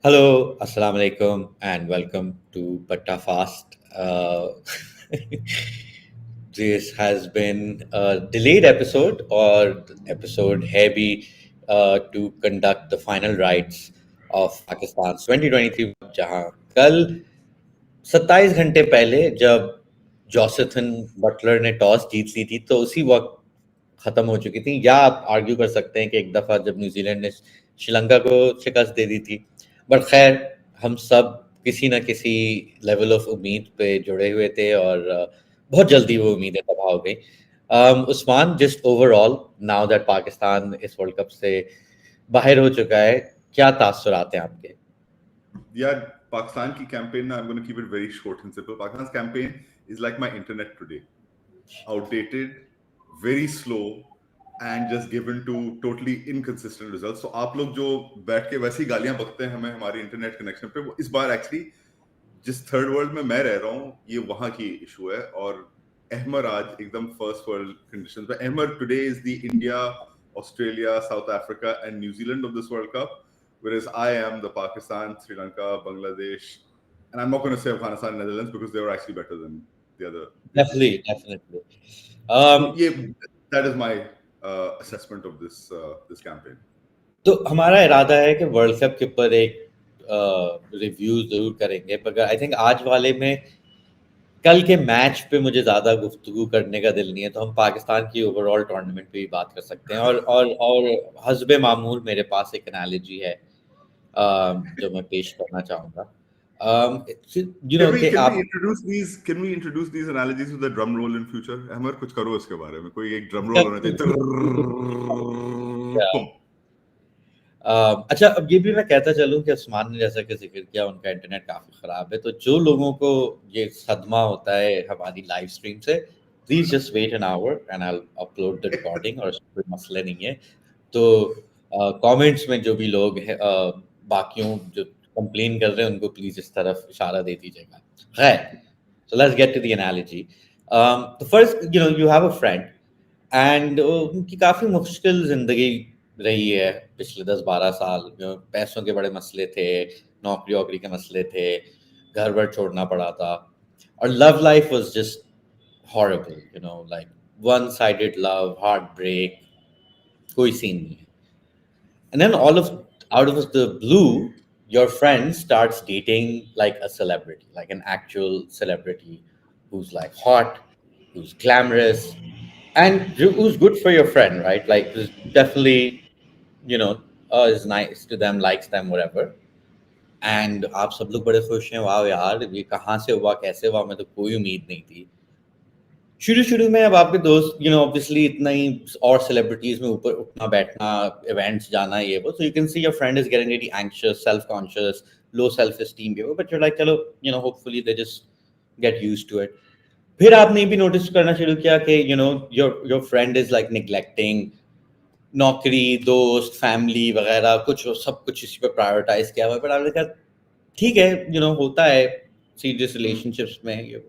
Hello, Assalamu alaikum, and welcome to Batta Fast. This has been a delayed episode, or episode heavy to conduct the final rites of Pakistan's 2023 जहां कल 27 घंटे पहले जब जॉसथन Buttler ने toss जीत ली थी तो उसी वक्त खत्म हो चुकी थी, या आप आर्ग्यू कर सकते हैं कि एक दफा जब न्यूजीलैंड ने श्रीलंका को शिकस्त दे दी थी। बट खैर, हम सब किसी ना किसी लेवल ऑफ उम्मीद पे जुड़े हुए थे और बहुत जल्दी वो उम्मीदें तबाह हो गई। Usman, just overall now that Pakistan इस वर्ल्ड कप से बाहर हो चुका है, क्या तासुरात हैं आपके? Yeah, Pakistan ki campaign, I'm going to keep it very short and simple. Pakistan's campaign is like my internet today. Outdated, very slow, and just given to totally inconsistent results. So आप लोग जो बैठ के वैसी गालियां बकते हैं हमें हमारी इंटरनेट कनेक्शन पे, वो इस बार एक्चुअली जिस थर्ड वर्ल्ड में मैं रह रहा हूँ ये वहां की इशू है। और अहमर आज एकदम फर्स्ट वर्ल्ड कंडीशंस में, Ahmar today is the India, Australia, south Africa and New Zealand of this world cup, whereas I am the Pakistan, Sri Lanka, Bangladesh, and I'm not going to say Afghanistan, Netherlands because they were actually better than the other. Definitely. So, yeah, that is my assessment of this campaign. तो हमारा इरादा है कि world cup के ऊपर एक review जरूर करेंगे, मगर आई थिंक आज वाले में कल के मैच पे मुझे ज़्यादा गुफ्तगू करने का दिल नहीं है, तो हम पाकिस्तान की ओवरऑल टूर्नामेंट पे भी बात कर सकते हैं। और हस्बे मामूल मेरे पास एक एनालॉजी है जो मैं पेश करना चाहूँगा। Can we introduce these analogies with a drum roll in future? Ahmar कुछ करो इसके बारे में, कोई एक ड्रम रोल होना चाहिए। अच्छा, अब ये भी मैं कहता चलूं कि उस्मान ने जैसा कि जिक्र किया उनका इंटरनेट काफ़ी ख़राब है, तो जो लोगों को ये सदमा होता है हमारी लाइव स्ट्रीम से, please just wait an hour and I upload the recording, और कोई मसला नहीं है। तो कमेंट्स में जो भी लोग हैं बाकियों जो कंप्लेन कर रहे हैं उनको प्लीज़ इस तरफ इशारा दे दीजिएगा। खैर, so let's get to the analogy. The first, you have a friend and उनकी काफ़ी मुश्किल ज़िंदगी रही है पिछले 10-12 साल। पैसों के बड़े मसले थे, नौकरी वोकरी के मसले थे, घर वर छोड़ना पड़ा था, और love life was just horrible, like one sided love, heart break, कोई सीन नहीं है। And then out of the blue, your friend starts dating like a celebrity, like an actual celebrity who's like hot, who's glamorous, and who's good for your friend, right? Like, who's definitely, is nice to them, likes them, whatever. And आप सब लोग बड़े खुश हैं, वाह यार ये कहाँ से हुआ, कैसे हुआ, मैं तो कोई उम्मीद नहीं थी। शुरू में अब आपके दोस्त ऑब्वियसली इतना ही और सेलिब्रिटीज में ऊपर उठना बैठना, इवेंट्स जाना, ये वो, so you can see your friend is getting really anxious, self conscious, low self esteem, ये वो, बट यू लाइक चलो hopefully they just get used to it. फिर आपने भी नोटिस करना शुरू किया कि your friend is like neglecting नौकरी, दोस्त, फैमिली वगैरह, कुछ सब कुछ इसी पे प्रायोरिटाइज किया हुआ है। पर आपने कहा ठीक है, होता है सीरियस रिलेशनशिप्स में। ये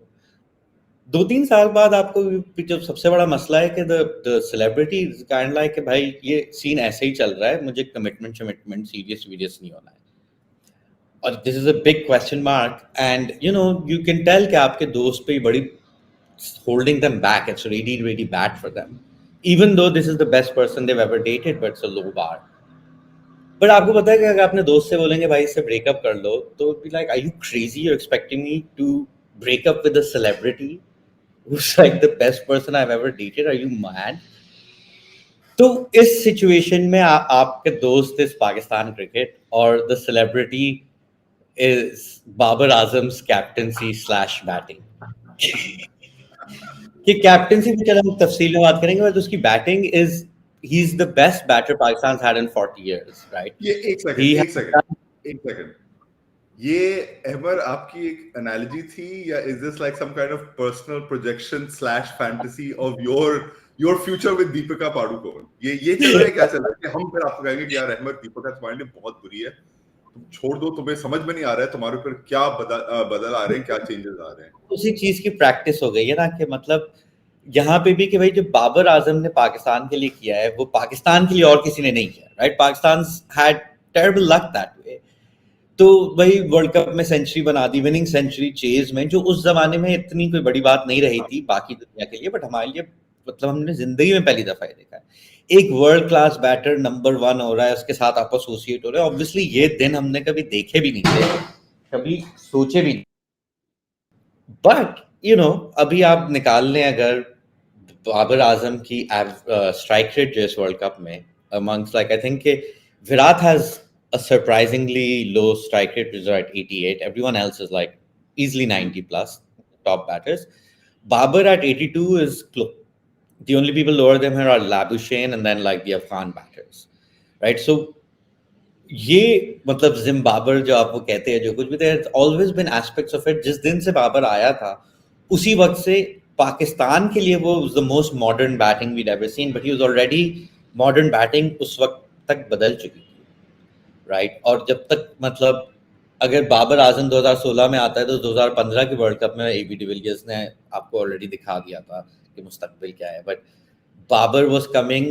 2-3 साल बाद आपको जब सबसे बड़ा मसला है कि द सेलिब्रिटी काइंड लाइक कि भाई ये सीन ऐसे ही चल रहा है, मुझे कमिटमेंट सीरियस नहीं होना है, और this is a big question mark. And you can tell कि आपके दोस्त पे बड़ी holding them back. It's really bad for them, even though this is the best person they've ever dated, but it's a low bar. But आपको पता है कि अगर अपने दोस्त से बोलेंगे भाई इससे ब्रेकअप कर लो, तो be like, are you crazy? You're expecting me to break up with a celebrity who's like the best person I've ever dated? Are you mad? तो इस सिचुएशन में आपके दोस्त इस पाकिस्तान क्रिकेट, और the celebrity is Babar Azam's captaincy / batting. कि captaincy में चलो हम तफसील में बात करेंगे, बट उसकी batting is he is the best batter Pakistan had in 40 years, right? ये एक सेकंड, ये अहमर आपकी एक एनालॉजी थी, या is this like some kind of personal projection / fantasy of your future with Deepika Padukone? ये चल रहा है, क्या चल रहा है कि हम फिर आपको कहेंगे कि यार अहमर, दीपिका तुम्हारे लिए बहुत बुरी है, तुम छोड़ दो, तुम्हें समझ में नहीं आ रहा है तुम्हारे ऊपर क्या बदल आ रहे हैं, क्या चेंजेस आ रहे हैं? उसी चीज की प्रैक्टिस हो गई है ना, कि मतलब यहाँ पे भी कि भाई जो बाबर आजम ने पाकिस्तान के लिए किया है वो पाकिस्तान के लिए और किसी ने नहीं किया, right? Pakistan had terrible luck that way. तो वही वर्ल्ड कप में सेंचुरी बना दी, विनिंग सेंचुरी चेज में, जो उस जमाने में इतनी कोई बड़ी बात नहीं रही थी बाकी दुनिया के लिए, बट हमारे लिए मतलब हमने जिंदगी में पहली दफा ये देखा है एक वर्ल्ड क्लास बैटर नंबर 1 हो रहा है, उसके साथ आप एसोसिएट हो रहे हैं। ऑब्वियसली ये दिन हमने कभी देखे भी नहीं थे, कभी सोचे भी नहीं। बट अभी आप निकाल लें अगर बाबर आजम की स्ट्राइक रेट जो इस वर्ल्ड कप में amongst like I think Virat has a surprisingly low strike rate, which is at 88. Everyone else is like easily 90 plus top batters. Babar at 82 is the only people lower than her are Labuschagne and then like the Afghan batters, right? So ये मतलब gym Babar जो आप वो कहते हैं जो कुछ भी, there always been aspects of it. जिस दिन से बाबर आया था उसी वक्त से पाकिस्तान के लिए वो the most modern batting weed ever seen, but he was already modern batting उस वक्त तक बदल चुकी थी, राइट? और जब तक मतलब अगर बाबर आजम 2016 में आता है तो 2015 के वर्ल्ड कप में एबी डिविलियर्स ने आपको ऑलरेडी दिखा दिया था कि मुस्तकबिल क्या है, but Babar was coming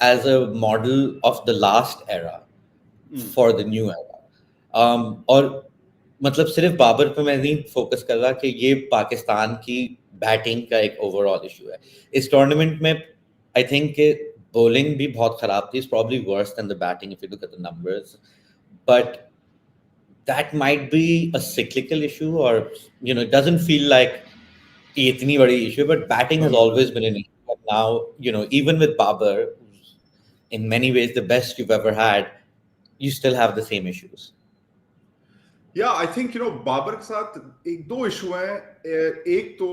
as a model of the last era for the new era. और मतलब सिर्फ बाबर पे मैं नहीं फोकस कर रहा कि ये पाकिस्तान की बैटिंग का एक ओवरऑल इशू है इस टूर्नामेंट में। आई थिंक बॉलिंग भी बहुत खराब थी, it's probably worse than the batting if you look at the numbers, but that might be a cyclical issue, or it doesn't feel like ये इतनी बड़ी issue, but batting has always been an issue. But now even with Babar, who's in many ways the best you've ever had, you still have the same issues. Yeah, I think Babar के साथ एक दो issue हैं। एक तो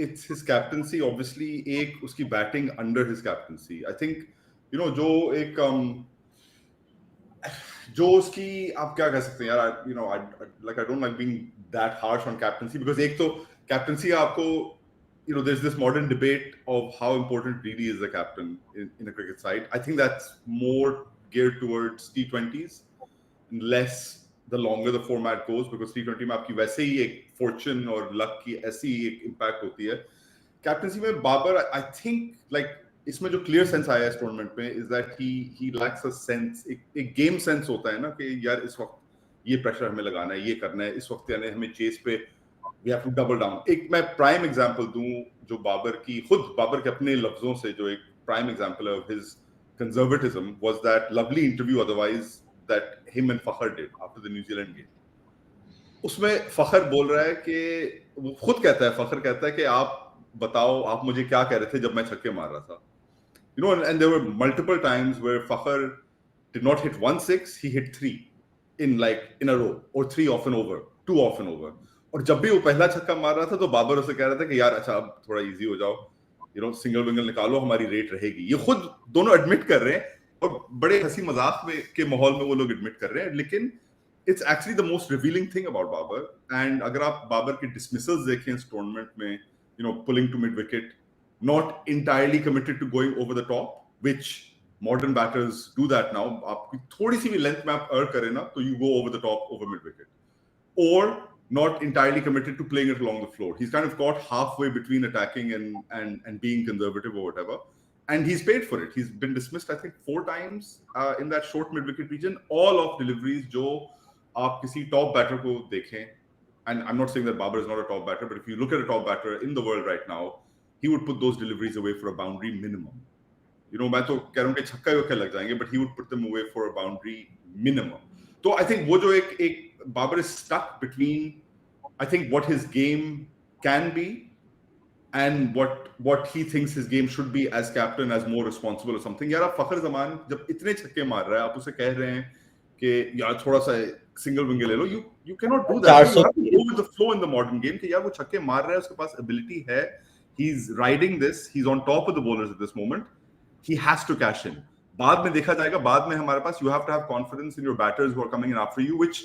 it's his captaincy, obviously, एक उसकी batting under his captaincy. I think जो एक जो उसकी आप क्या कह सकते हैं यार, I don't like being that harsh on captaincy, because एक तो captaincy आपको there's this modern debate of how important really is the captain in a cricket side. I think that's more geared towards T20s, less the longer the format goes, because T20 में आपकी वैसे ही एक fortune और luck की ऐसी एक impact होती है। Captaincy में बाबर, I think like इसमें जो क्लियर सेंस आया इस टूर्नामेंट में is that he lakhs a sense, एक गेम सेंस होता है ना कि यार इस वक्त ये प्रेशर हमें लगाना है, ये करना है, इस वक्त यानी हमें चेस पे we have to double down. एक मैं प्राइम एग्जांपल दूं जो बाबर की, खुद बाबर के अपने लफ्जों से जो एक prime example of his conservatism was that lovely interview otherwise that him and Fakhar did after the New Zealand game. उसमें फखर बोल रहा है कि वो खुद कहता है, फखर कहता है कि आप बताओ आप मुझे क्या कह रहे थे जब मैं छक्के मार रहा था। And there were multiple times where Fakhar did not hit 1 6, he hit 3 in a row, or 3 off and over, 2 off and over. और जब भी वो पहला छक्का मार रहा था तो बाबर उसे कह रहा था कि यार अच्छा अब थोड़ा इजी हो जाओ, सिंगल विंगल निकालो, हमारी रेट रहेगी। ये खुद दोनों एडमिट कर रहे हैं और बड़े हंसी मजाक में के माहौल में वो लोग एडमिट कर रहे हैं, लेकिन it's actually the most revealing thing about Babar. And अगर आप बाबर के डिसमिसल्स देखें इस टूर्नामेंट में, pulling to mid wicket, not entirely committed to going over the top, which modern batters do that now. आपकी थोड़ी सी भी length में आप earn करें ना तो you go over the top over mid wicket, or not entirely committed to playing it along the floor. He's kind of got halfway between attacking and being conservative or whatever, and he's paid for it. He's been dismissed I think 4 times in that short mid wicket region, all of deliveries जो आप किसी top batter को देखें, and I'm not saying that Babar is not a top batter, but if you look at a top batter in the world right now, he would put those deliveries away for a boundary minimum. मैं तो कह रहा हूँ कि छक्का वक्का लग जाएंगे, but he would put them away for a boundary minimum. तो I think वो जो एक Babar is stuck between I think what his game can be and what he thinks his game should be as captain, as more responsible or something. यार आप फखर जमान जब इतने छक्के मार रहा है, आप उसे कह रहे हैं कि यार थोड़ा सा सिंगल विंगल ले लो, you cannot do that. You have to go with the flow in the modern game कि यार वो छक्के मार रहा है, उसके पास ability है, he's riding this, he's on top of the bowlers at this moment, he has to cash in. बाद में देखा जाएगा, बाद में हमारे पास you have to have confidence in your batters who are coming in after you, which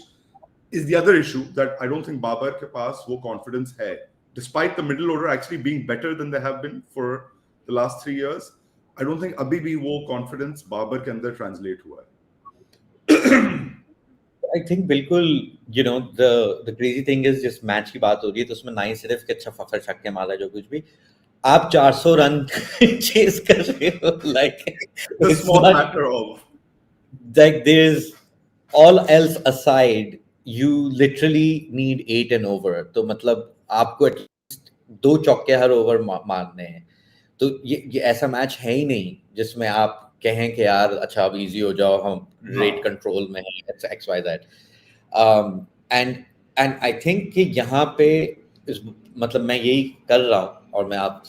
is the other issue that I don't think Babar के पास वो confidence है, despite the middle order actually being better than they have been for the last 3 years. I don't think अभी भी वो confidence Babar के अंदर translate हुआ है। I think बिल्कुल the crazy thing is जिस मैच की बात हो रही है तो उसमें ना ही सिर्फ कि अच्छा फखर छक्के मारा जो कुछ भी, आप 400 रन चेस कर रहे हो, like the small matter of like there's all else aside, you literally need 8 and over. तो मतलब आपको एटलीस्ट 2 चौके हर ओवर मारने हैं. तो ये ऐसा मैच है ही नहीं जिसमें आप कहें कि यार अच्छा अब इजी हो जाओ, हम रेट हाँ कंट्रोल में हैं, X Y that. And and I think कि यहाँ पे मतलब मैं यही कर रहा हूँ, और मैं आप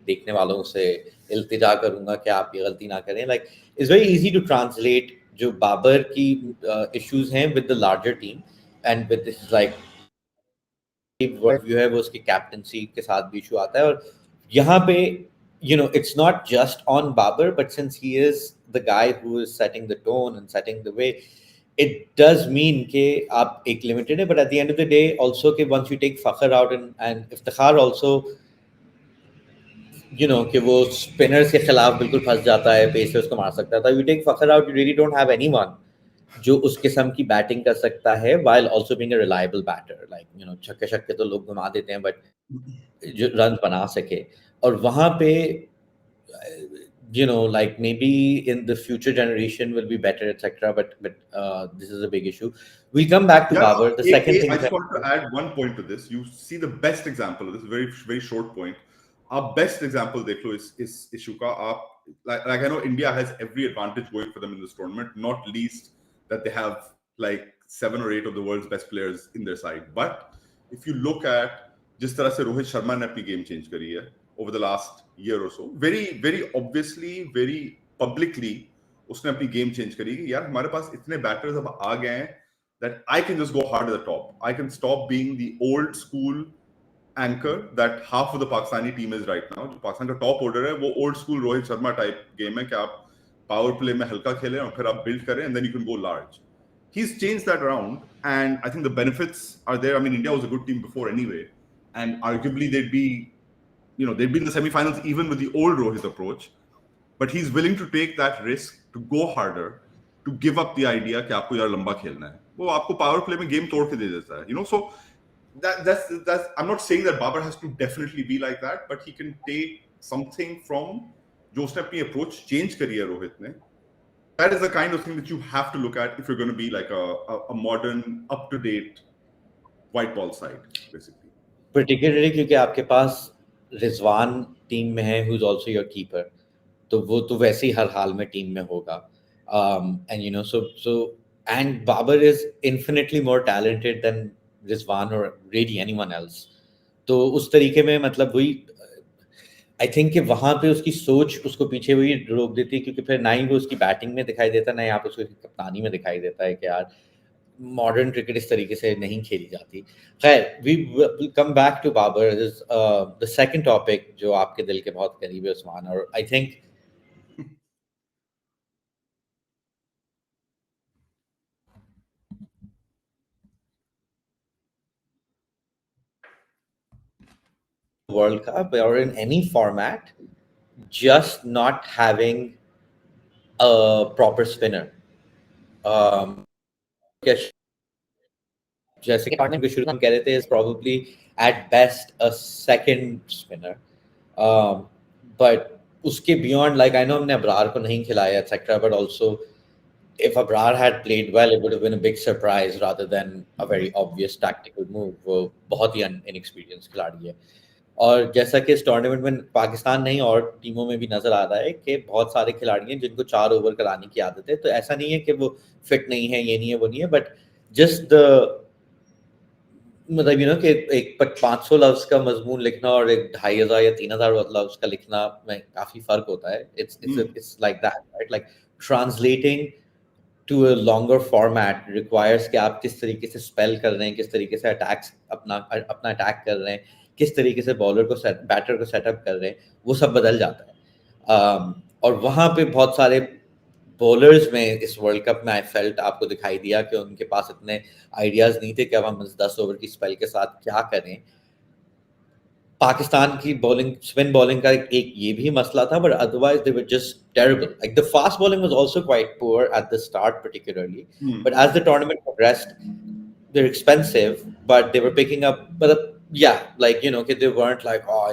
देखने वालों से इल्तिजा करूंगा कि आप ये गलती ना करें. Like it's very easy to translate जो बाबर की इश्यूज हैं with the larger team, and with this like view है वो उसकी कैप्टनसी के साथ भी इशू आता है. और यहाँ पे it's not just on Babar, but since he is the guy who is setting the tone and setting the way, it does mean कि आप एक limited है, but at the end of the day also कि once you take Fakhar out and Iftikhar also कि वो spinners के खिलाफ बिल्कुल फंस जाता है, pacers को मार सकता था. You take Fakhar out, you really don't have anyone जो उस किस्म की बैटिंग कर सकता है while also being a reliable batter. Like छक्के छक्के तो लोग घुमा देते हैं, but जो रन बना सके. और वहां पे like maybe in the future generation will be better, etc. But this is a big issue. We'll come back to Yeah, Babar. The second I thing just want to add one point to this. You see the best example of this, very very short point. Our best example, dekho, is Ishuka. Like I know India has every advantage going for them in this tournament, not least that they have like 7 or 8 of the world's best players in their side. But if you look at जिस तरह से रोहित शर्मा ने अपनी game change करी है over the last year or so, very very obviously, very publicly, उसने अपनी game change करी कि यार हमारे पास इतने बैटर्स अब आ गए हैं that I can just go hard at the top. I can stop being the old school anchor that half of the Pakistani team is right now. जो पाकिस्तान का टॉप ऑर्डर है वो old school Rohit Sharma type game है कि आप power play में हल्का खेलें और फिर आप बिल्ड करें and then you can go large. He's changed that around and I think the benefits are there. I mean, India was a good team before anyway, and arguably they'd be in the semi-finals even with the old Rohit approach. But he's willing to take that risk to go harder, to give up the idea कि आपको यार लंबा खेलना है. वो आपको power play में game तोड़ के दे देता है. So that's I'm not saying that Babar has to definitely be like that, but he can take something from जो उसने अपनी approach change करी है रोहित ने. That is the kind of thing that you have to look at if you're going to be like a modern, up-to-date white ball side, basically. particularly क्योंकि आपके पास Rizwan team में है who is also your keeper, तो वो तो वैसे ही हर हाल में team में होगा. And so and Babar is infinitely more talented than Rizwan or really anyone else. तो उस तरीके में मतलब वही आई थिंक कि वहां पे उसकी सोच उसको पीछे वही रोक देती है, क्योंकि फिर ना ही वो उसकी बैटिंग में दिखाई देता, ना ही आप उसको कप्तानी में दिखाई देता है कि यार मॉडर्न क्रिकेट इस तरीके से नहीं खेली जाती. खैर, we come back to Babar. The second topic जो आपके दिल के बहुत करीब है उस्मान, और I think World Cup or in any format, just not having a proper spinner. Um, जैसे कि टूर्नामेंट के शुरू में हम कह रहे थे, is probably at best a second spinner. But उसके beyond, like I know हमने अबरार को नहीं खिलाया etc. But also if Abrar had played well, it would have been a big surprise rather than a very obvious tactical move. वो बहुत ही inexperienced खिलाड़ी है. और जैसा कि इस टूर्नामेंट में पाकिस्तान नहीं और टीमों में भी नजर आ रहा है कि बहुत सारे खिलाड़ी हैं जिनको 4 ओवर कराने की आदत है. तो ऐसा नहीं है कि वो फिट नहीं है, ये नहीं है, वो नहीं है, बट जस्ट द मतलब कि एक 500 लफ्ज का मजमून लिखना और एक 2500 या 3000 लफ्ज का लिखना में काफी फर्क होता है. It's like that, right? Like translating to a longer format requires कि आप किस तरीके से स्पेल कर रहे हैं, किस तरीके से अटैक्स अपना अपना अटैक कर रहे हैं, किस तरीके से बॉलर को बैटर को सेटअप कर रहे हैं, वो सब बदल जाता है. और वहाँ पे बहुत सारे बॉलर्स में इस वर्ल्ड कप में आई फेल्ट आपको दिखाई दिया कि उनके पास इतने आइडियाज नहीं थे कि अब हम 10 ओवर की स्पेल के साथ क्या करें. पाकिस्तान की बॉलिंग, स्पिन बॉलिंग का एक ये भी मसला था, but otherwise they were just terrible. Like the fast bowling was also quite poor at the start particularly, but as the tournament progressed, they're expensive, but they were picking up, but yeah, like कि they weren't like, oh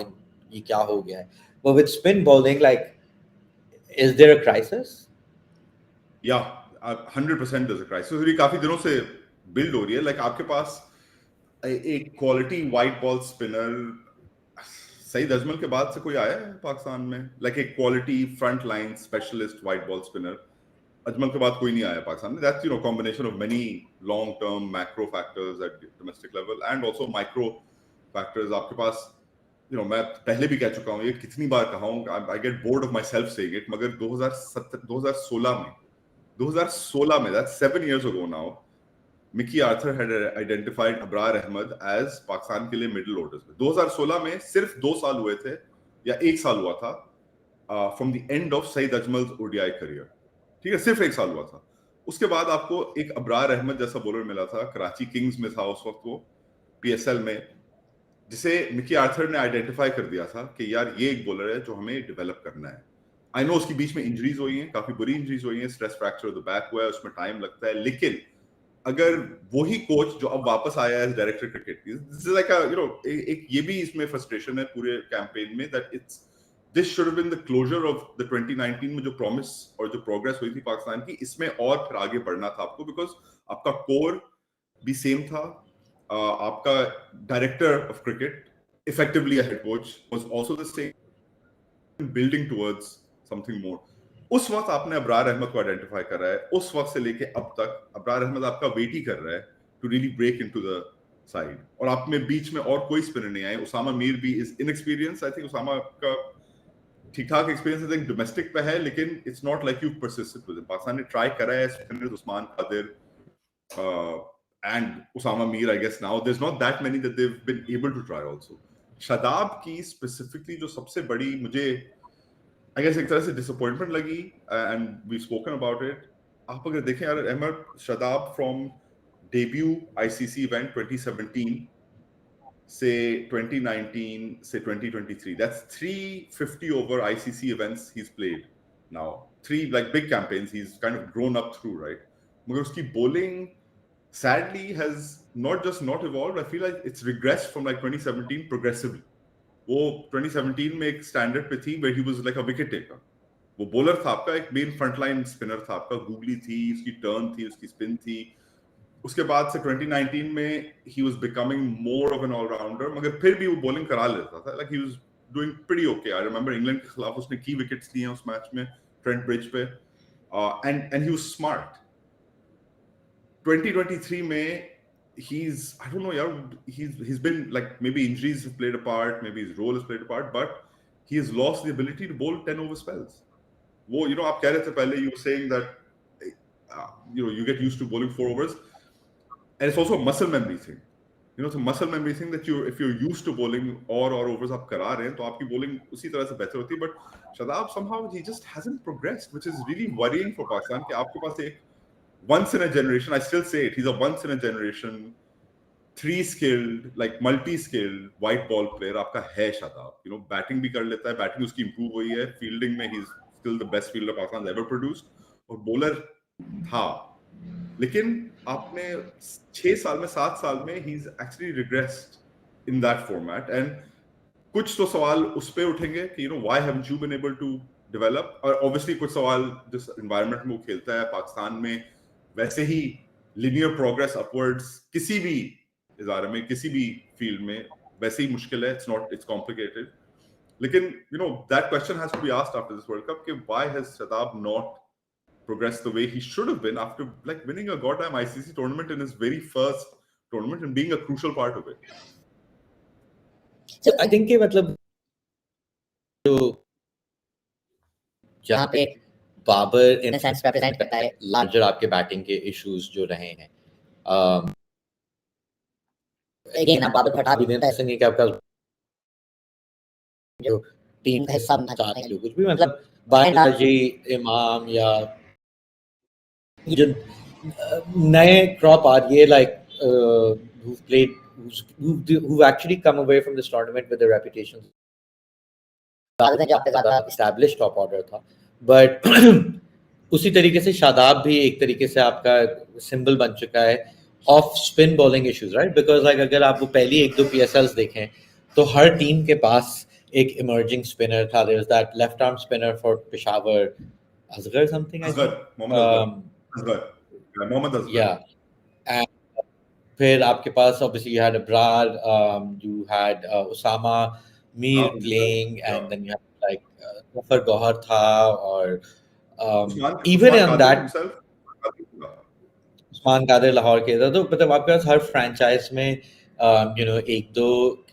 ये क्या हो गया है. But with spin bowling, like, is there a crisis? Yeah, 100% there's a crisis. So, काफी दिनों से build हो रही है, लाइक आपके पास एक quality white ball spinner Saeed Ajmal के बाद से कोई आया है पाकिस्तान में, लाइक एक quality front line specialist white ball spinner? Ajmal के बाद कोई नहीं आया पाकिस्तान में. That's combination of many long term macro factors at domestic level and also micro factors. आपके पास मैं पहले भी कह चुका हूँ, ये कितनी बार कहा हूँ, I get bored of myself saying it, मगर 2016 में, that's 7 years ago now, Mickey Arthur had identified Abrar Ahmed as Pakistan के लिए मिडिल ऑर्डर्स में. 2016 में सिर्फ 2 साल हुए थे या 1 साल हुआ था from the end of Saeed Ajmal ODI career. ठीक है, सिर्फ 1 साल हुआ था. उसके बाद आपको एक अबरार अहमद जैसा बॉलर मिला था, कराची किंग्स में था उस वक्त वो, पीएसएल में, जिसे मिकी आर्थर ने आइडेंटिफाई कर दिया था कि यार ये एक बॉलर है जो हमें डेवलप करना है. आई नो उसकी बीच में इंजरीज हुई हैं, काफी बुरी इंजरीज हुई हैं, stress fracture of the back हुआ है, उसमें टाइम लगता है, लेकिन अगर वही कोच जो अब वापस आया है डायरेक्टर क्रिकेट की, दिस इज लाइक एक ये भी इसमें फ्रस्ट्रेशन है पूरे कैंपेन में, that it's this should have been the closure of the 2019 में जो प्रॉमिस और जो प्रोग्रेस हुई थी पाकिस्तान की, इसमें और फिर आगे बढ़ना था आपको, बिकॉज आपका कोर भी सेम था. आपका director of cricket, effectively a head coach, was also the same, building towards something more. उस वक्त आपने अबरार अहमद को आइडेंटिफाई करा है, उस वक्त से लेके अब तक अबरार अहमद आपका वेट ही कर रहा है to really break into the side, और आप में बीच में और कोई स्पिनर नहीं आए. उसामा मीर भी is inexperience. I think Usama का ठीक ठाक एक्सपीरियंस आई थिंक डोमेस्टिक पे है, लेकिन it's not like you persisted with. Pakistan ने ट्राई करा है spinner, Usman Qadir and Usama Mir, I guess now there's not that many that they've been able to try also. Shadab की स्पेसिफिकली जो सबसे बड़ी मुझे आई गेस एक तरह से डिसअपॉइंटमेंट लगी, and we spoken about it. आप अगर देखें यार Ahmed, Shadab from debut ICC event 2017 से 2019 से 2023, that's 350 over ICC events he's played now, 3 like big campaigns he's kind of grown up through, right? मगर उसकी bowling sadly has not just not evolved, I feel like it's regressed from like 2017 progressively. वो 2017 में एक standard पे थी where he was like a wicket taker. वो bowler था आपका, एक मेन फ्रंटलाइन स्पिनर था आपका, गूगली थी, उसकी टर्न थी, उसकी स्पिन थी. उसके बाद से 2019 में he was becoming more of an all-rounder, मगर फिर भी वो बॉलिंग करा लेता था, like he was doing pretty okay. I remember England के खिलाफ उसने की विकेट्स लिए हैं उस मैच में ट्रेंट ब्रिज पे, and he was smart. 2023 में he's, I don't know yaar, he's been like, maybe injuries have played a part, maybe his role has played a part, but he has lost the ability to bowl 10 over spells. वो आप कह रहे थे पहले, you were saying that you get used to bowling 4 overs, and it's also a muscle memory thing. It's a muscle memory thing that if you're used to bowling or overs आप करा रहे हैं तो आपकी bowling उसी तरह से बेहतर होती है. But Shadab somehow he just hasn't progressed, which is really worrying for Pakistan कि आपके पास एक once in a generation, I still say it, he's a once in a generation 3 skilled, like multi skilled white ball player आपका है Shadab. Batting भी कर लेता है, बैटिंग उसकी इंप्रूव हुई है, फील्डिंग में he's still the best fielder Pakistan ever produced, और बॉलर था, लेकिन आपने 6 साल में 7 साल में he's actually regressed in that format. And कुछ तो सवाल उस पे उठेंगे कि why haven't you been able to develop, और obviously कुछ सवाल जिस environment में वो खेलता है पाकिस्तान में, वैसे ही linear progress upwards किसी भी इदारे में, किसी भी फील्ड में वैसे ही मुश्किल है. It's complicated. लेकिन that question has to be asked after this World Cup कि why has Shadab not progressed the way he should have been after like winning a goddamn ICC tournament in his very first tournament and being a crucial part of it. So I think कि मतलब जो जहाँ पे Babar in sense represent करता है larger आपके batting के issues जो रहे हैं, अगेन आप बाबर हटा भी दें, ऐसा नहीं कि आपका जो टीम का हिस्सा बनना चाहते हैं, कुछ भी मतलब बाजी इमाम या जो नए क्रॉप आ रही है, like who've played, who've actually come away from this tournament with a reputation ज़्यादा established top order था, but उसी तरीके से शादाब भी एक तरीके से आपका सिंबल बन चुका है off spin bowling issues, right? Because like अगर आप वो पहली 1-2 PSLs देखें तो हर टीम के पास एक इमर्जिंग स्पिनर था. There was that left arm spinner for Peshawar, Asghar something, I think Mohammad Asghar. Yeah, Mohammad Asghar. yeah, and फिर आपके पास obviously you had Abrar, you had Osama Mir playing, and then you had like Zafar Gohar tha, or even Usman on Qadir that himself. Usman Qadir Lahore के था, तो मतलब आपके पास हर franchise में एक दो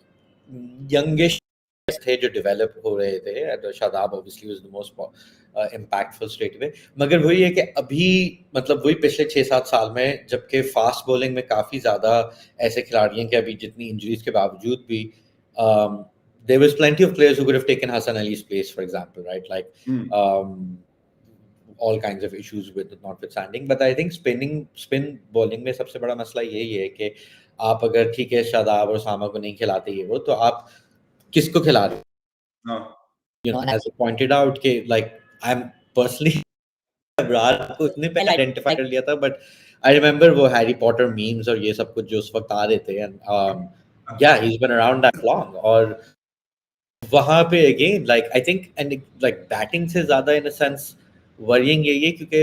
यंगिश थे जो डेवलप हो रहे थे, and Shadab obviously was the most impactful straight away. मगर वही है कि अभी मतलब वही पिछले 6-7 साल में, जबकि फास्ट बॉलिंग में काफ़ी ज़्यादा ऐसे खिलाड़ी हैं कि अभी जितनी इंजरीज के बावजूद भी there was plenty of players who could have taken Hassan Ali's place, for example, right? Like all kinds of issues with it notwithstanding, but I think spin bowling में सबसे बड़ा मसला यही है कि आप अगर ठीक है शादाब और सामा को नहीं खिलाते ये वो, तो आप किसको खिला रहे हो? And as I pointed out कि like I'm personally अबरार को इतने पहले आइडेंटिफाई कर लिया था, बट आई रिमेम्बर वो हैरी पॉटर मीम्स और ये सब कुछ जो उस वक्त आ रहे थे, and yeah, he's been around that long। और वहाँ पे again like I think and like batting से ज़्यादा इन अ सेंस वरिंग यही है, क्योंकि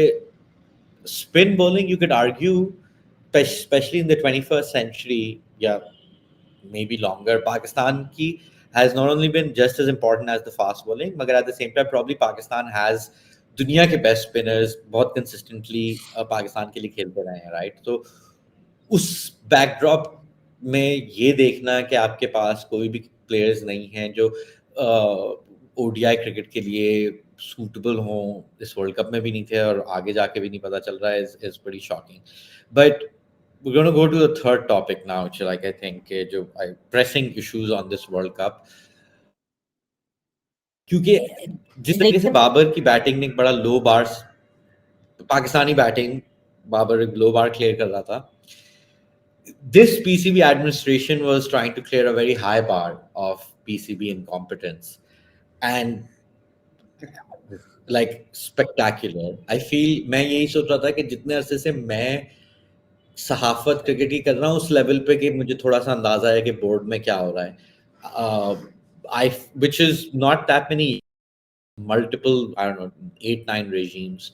spin bowling you could argue, especially in the 21st century, yeah, maybe longer, Pakistan ki has not only been just as important as the fast bowling, but at the same time probably Pakistan has दुनिया के best spinners बहुत consistently Pakistan के लिए खेलते रहे हैं, right? तो उस बैकड्रॉप में ये देखना कि आपके पास कोई भी प्लेयर्स नहीं हैं जो ओडीआई क्रिकेट के लिए सूटेबल हों, इस वर्ल्ड कप में भी नहीं थे और आगे जाके भी नहीं पता चल रहा है, इज बड़ी shocking. But we're going to go to the third topic now, which like I think जो pressing issues on this World Cup, क्योंकि जिस तरीके से बाबर की बैटिंग ने एक बड़ा लो बार, पाकिस्तानी बैटिंग बाबर एक लो बार क्लियर कर रहा था, this PCB administration was trying to clear a very high bar of PCB incompetence, and like spectacular. I feel मैं यही सोच रहा था कि जितने अरसे से मैं सहाफत क्रिकेट की कर रहा हूँ उस लेवल पे कि मुझे थोड़ा सा अंदाजा है कि बोर्ड में क्या हो रहा है, आई which is not that many, multiple, I don't know, 8-9 regimes.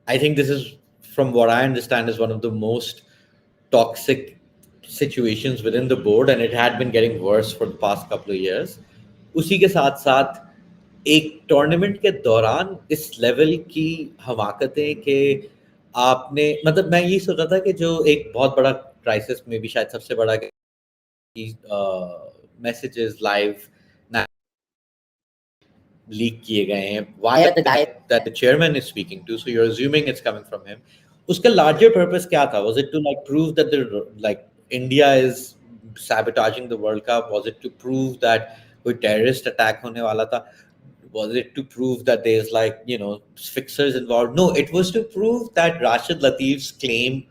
I think this is, from what I understand, is one of the most toxic situations within the board, and it had been getting worse for the past couple of years. उसी के साथ साथ एक tournament के दौरान इस level की हमाकतें कि आपने मतलब मैं ये सोच रहा था कि जो एक बहुत बड़ा क्राइसिस में भी शायद सबसे बड़ा मैसेजेस लाइव लीक किए गए हैं, why the guy that the chairman is speaking to, so you're assuming it's coming from him, उसका larger purpose क्या था? Was it to like prove that the like India is sabotaging the World Cup? Was it to prove that कोई terrorist attack होने वाला था? Was it to prove that there's like, you know, fixers involved? No, it was to prove that Rashid Latif's claim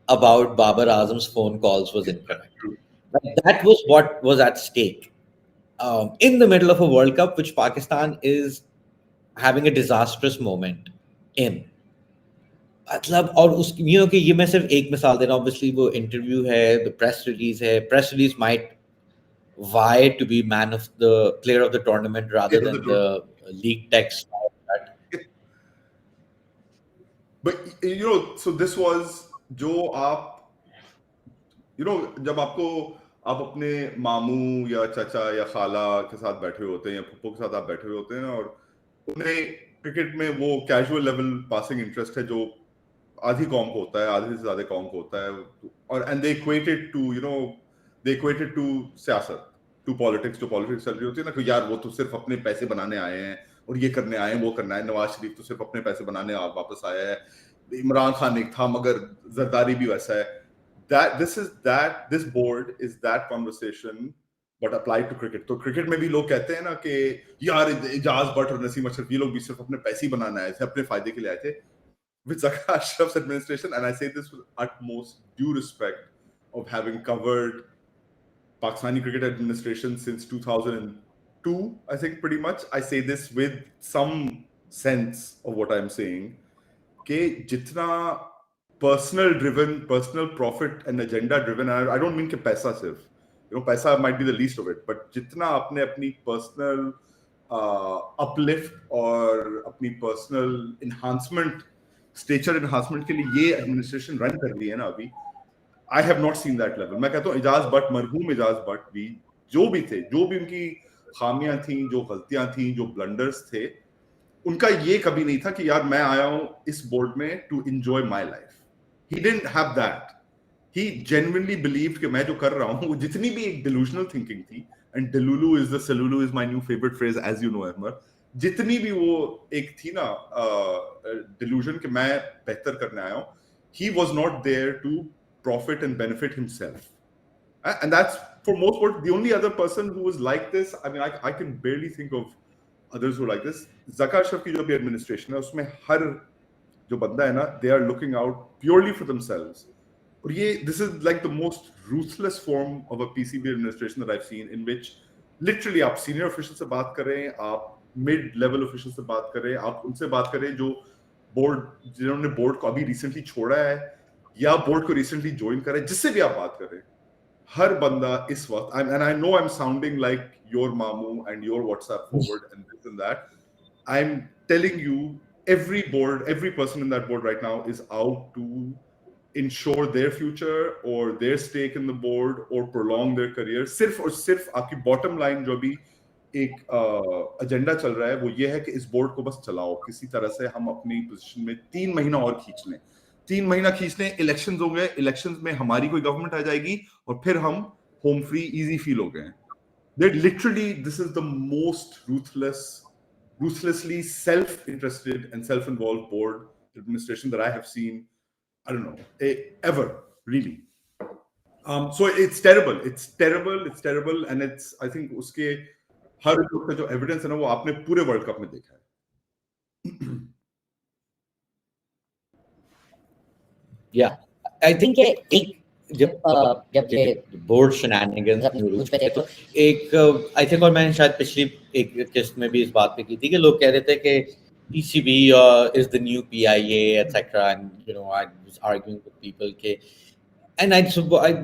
about Babar Azam's phone calls was incorrect. That was what was at stake, in the middle of a World Cup, which Pakistan is having a disastrous moment in. मतलब और उस कि ये मैं सिर्फ एक मिसाल दे रहा हूँ, ऑब्वियसली वो इंटरव्यू है, the press release might vie to be man of the player of the tournament rather than the league text. But you know, so this was जो आप जब आप अपने मामू या चाचा या खाला के साथ बैठे होते हैं या फुप्पो के साथ आप बैठे हुए होते हैं और उन्हें क्रिकेट में वो कैजुअल लेवल पासिंग इंटरेस्ट है जो आधी कौम को होता है, आधे से ज्यादा कौम को होता है, और एंड दे इक्वेटेड टू सियासत, टू पॉलिटिक्स, जो पॉलिटिक्स चल रही होती है ना, कि यार वो तो सिर्फ अपने पैसे बनाने आए हैं और ये करने आए हैं, वो करना है, नवाज शरीफ तो सिर्फ अपने पैसे बनाने वापस आया है, इमरान खान एक था मगर जरदारी भी वैसा है। This board is that conversation but applied to cricket। तो क्रिकेट में भी लोग कहते हैं ना कि यार इजाज भट्ट और नसीम अशरफ ये लोग भी सिर्फ अपने पैसे ही बनाने आए थे, अपने फायदे के लिए आए थे। With Zaka Ashraf's administration, and I say this with utmost due respect of having covered Pakistani cricket administration since 2002, I think pretty much, I say this with some sense of what I'm saying, कि जितना personal driven, personal profit and agenda driven, and I don't mean कि पैसा सिर्फ, पैसा might be the least of it, but जितना आपने अपनी personal uplift और अपनी personal enhancement, स्टेचर एनहांसमेंट के लिए ये एडमिनिस्ट्रेशन रन कर रही है ना अभी, I have not seen that level. मैं कहता हूँ इजाज बट, मरहूम इजाज बट भी, जो भी थे, जो भी उनकी खामियां थी, जो गलतियां थी, जो ब्लंडर्स थे, उनका ये कभी नहीं था कि यार मैं आया हूं इस बोर्ड में to enjoy my life. He didn't have that. He genuinely believed कि मैं जो कर रहा हूं, वो जितनी भी एक डिलूजनल थिंकिंग थी, and delulu is the solulu is my new favourite phrase as you know Ahmed. जितनी भी वो एक थी ना डिलूजन कि मैं बेहतर करने आया हूं, he was not there to profit and benefit himself. And that's for most part the only other person who was like this. I mean, I can barely think of others who are like this. Zaka Ashraf की जो भी administration है उसमें हर जो बंदा है ना, they are looking out purely for themselves. और ये this is like the most ruthless form of a PCB administration that I've seen, in which literally आप senior officials से बात करें, आप mid level officials से बात करें, आप उनसे बात करें जो बोर्ड, जिन्होंने बोर्ड को अभी रिसेंटली छोड़ा है या बोर्ड को रिसेंटली ज्वाइन करा है, जिससे भी आप बात करें, हर बंदा इस वक्त, and I know I am sounding like your मामू and your WhatsApp forward and this and that. I am telling you, every board, every person in that board right now is out to ensure their future or their stake in the board or prolong their career. सिर्फ और सिर्फ आपकी bottom line जो भी एक agenda चल रहा है वो ये है कि इस बोर्ड को बस चलाओ किसी तरह से, हम अपनी पोजीशन में 3 महीना और खींच लें. 3 महीना खींचने, इलेक्शंस हो गए, इलेक्शंस में हमारी कोई गवर्नमेंट आ जाएगी और फिर हम होम फ्री इजी फील हो गए. That literally, this is the most ruthlessly self-interested and self-involved board administration that I have seen, I don't know, ever, really. So it's terrible. It's terrible. It's terrible. And it's, I think, उसके हर का जो evidence है ना, वो आपने पूरे world cup में देखा है. Yeah, I think एक जब ये बोर्ड शेनानिगन्स अपनी उरूज पे थे तो एक आई थिंक, और मैंने शायद पिछली एक किस्त में भी इस बात पे की थी कि लोग कह रहे थे कि PCB is the new PIA etc. and I was arguing with people के एंड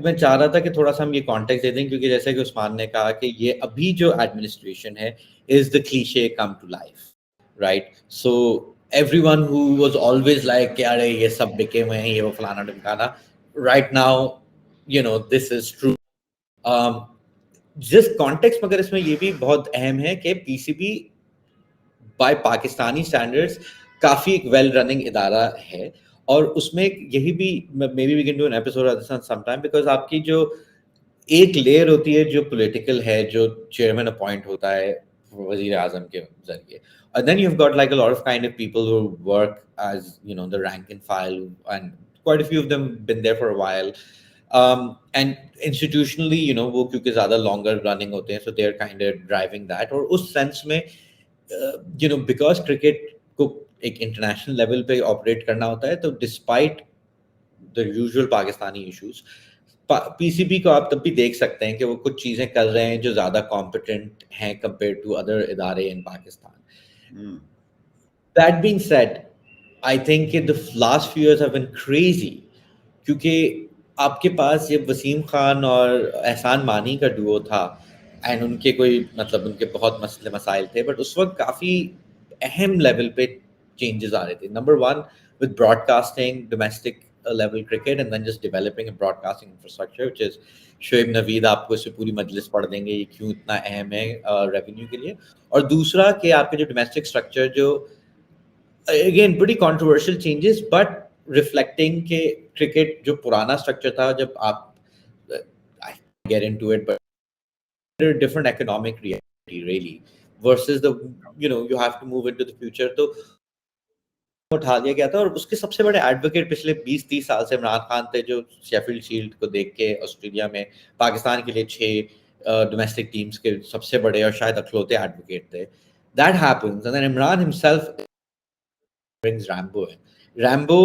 मैं चाह रहा था कि थोड़ा सा हम ये कॉन्टेक्स्ट दे दें, क्योंकि जैसे कि उस्मान ने कहा कि ये अभी जो एडमिनिस्ट्रेशन है is the cliche come to life, right? So everyone who was always like कि अरे ये सब बिके हुए हैं, ये वो फलाना ढिमकाना, right now this is true. जिस कॉन्टेक्स्ट में अगर इसमें ये भी बहुत अहम है कि PCB बाय पाकिस्तानी स्टैंडर्ड्स काफी एक वेल रनिंग इदारा है, और उसमें यही भी maybe we can do an episode on this some time, because आपकी जो एक लेयर होती है जो पॉलिटिकल है, जो चेयरमैन अपॉइंट होता है वजीर आजम के जरिए, and then you've got like a lot of kind of people who work as the rank and file, and quite a few of them been there for a while, and institutionally वो क्योंकि ज़्यादा longer running होते हैं, so they're kind of driving that. और उस sense में because cricket को एक इंटरनेशनल लेवल पे ऑपरेट करना होता है, तो despite the usual Pakistani issues, PCB को आप तब भी देख सकते हैं कि वो कुछ चीज़ें कर रहे हैं जो ज़्यादा कॉम्पिटेंट हैं कंपेयर टू अदर इदारे in Pakistan. That being said, I think the last few years have been crazy, क्योंकि आपके पास ये वसीम खान और एहसान मानी का डुओ था, एंड उनके कोई मतलब उनके बहुत मसले मसाइल थे, बट उस वक्त काफ़ी अहम लेवल पे चेंजेस आ रहे थे. Number one, with broadcasting domestic level cricket, and then just developing a broadcasting infrastructure, which is Shoaib Naveed आपको इससे पूरी मजलिस पढ़ देंगे ये क्यों इतना अहम है रेवेन्यू के लिए. और दूसरा कि आपके जो डोमेस्टिक स्ट्रक्चर, जो again pretty controversial changes, but reflecting के क्रिकेट जो पुराना स्ट्रक्चर था, जब आप I get into it, but a different economic reality really versus the you have to move into the future. तो उठा दिया गया था, और उसके सबसे बड़े एडवोकेट पिछले 20-30 साल से इमरान खान थे, जो शेफील्ड शील्ड को देख के ऑस्ट्रेलिया में पाकिस्तान के लिए 6 डोमेस्टिक टीम्स के सबसे बड़े और शायद अखलौते एडवोकेट थे. That happens, and then Imran himself brings Rambo in. Rambo,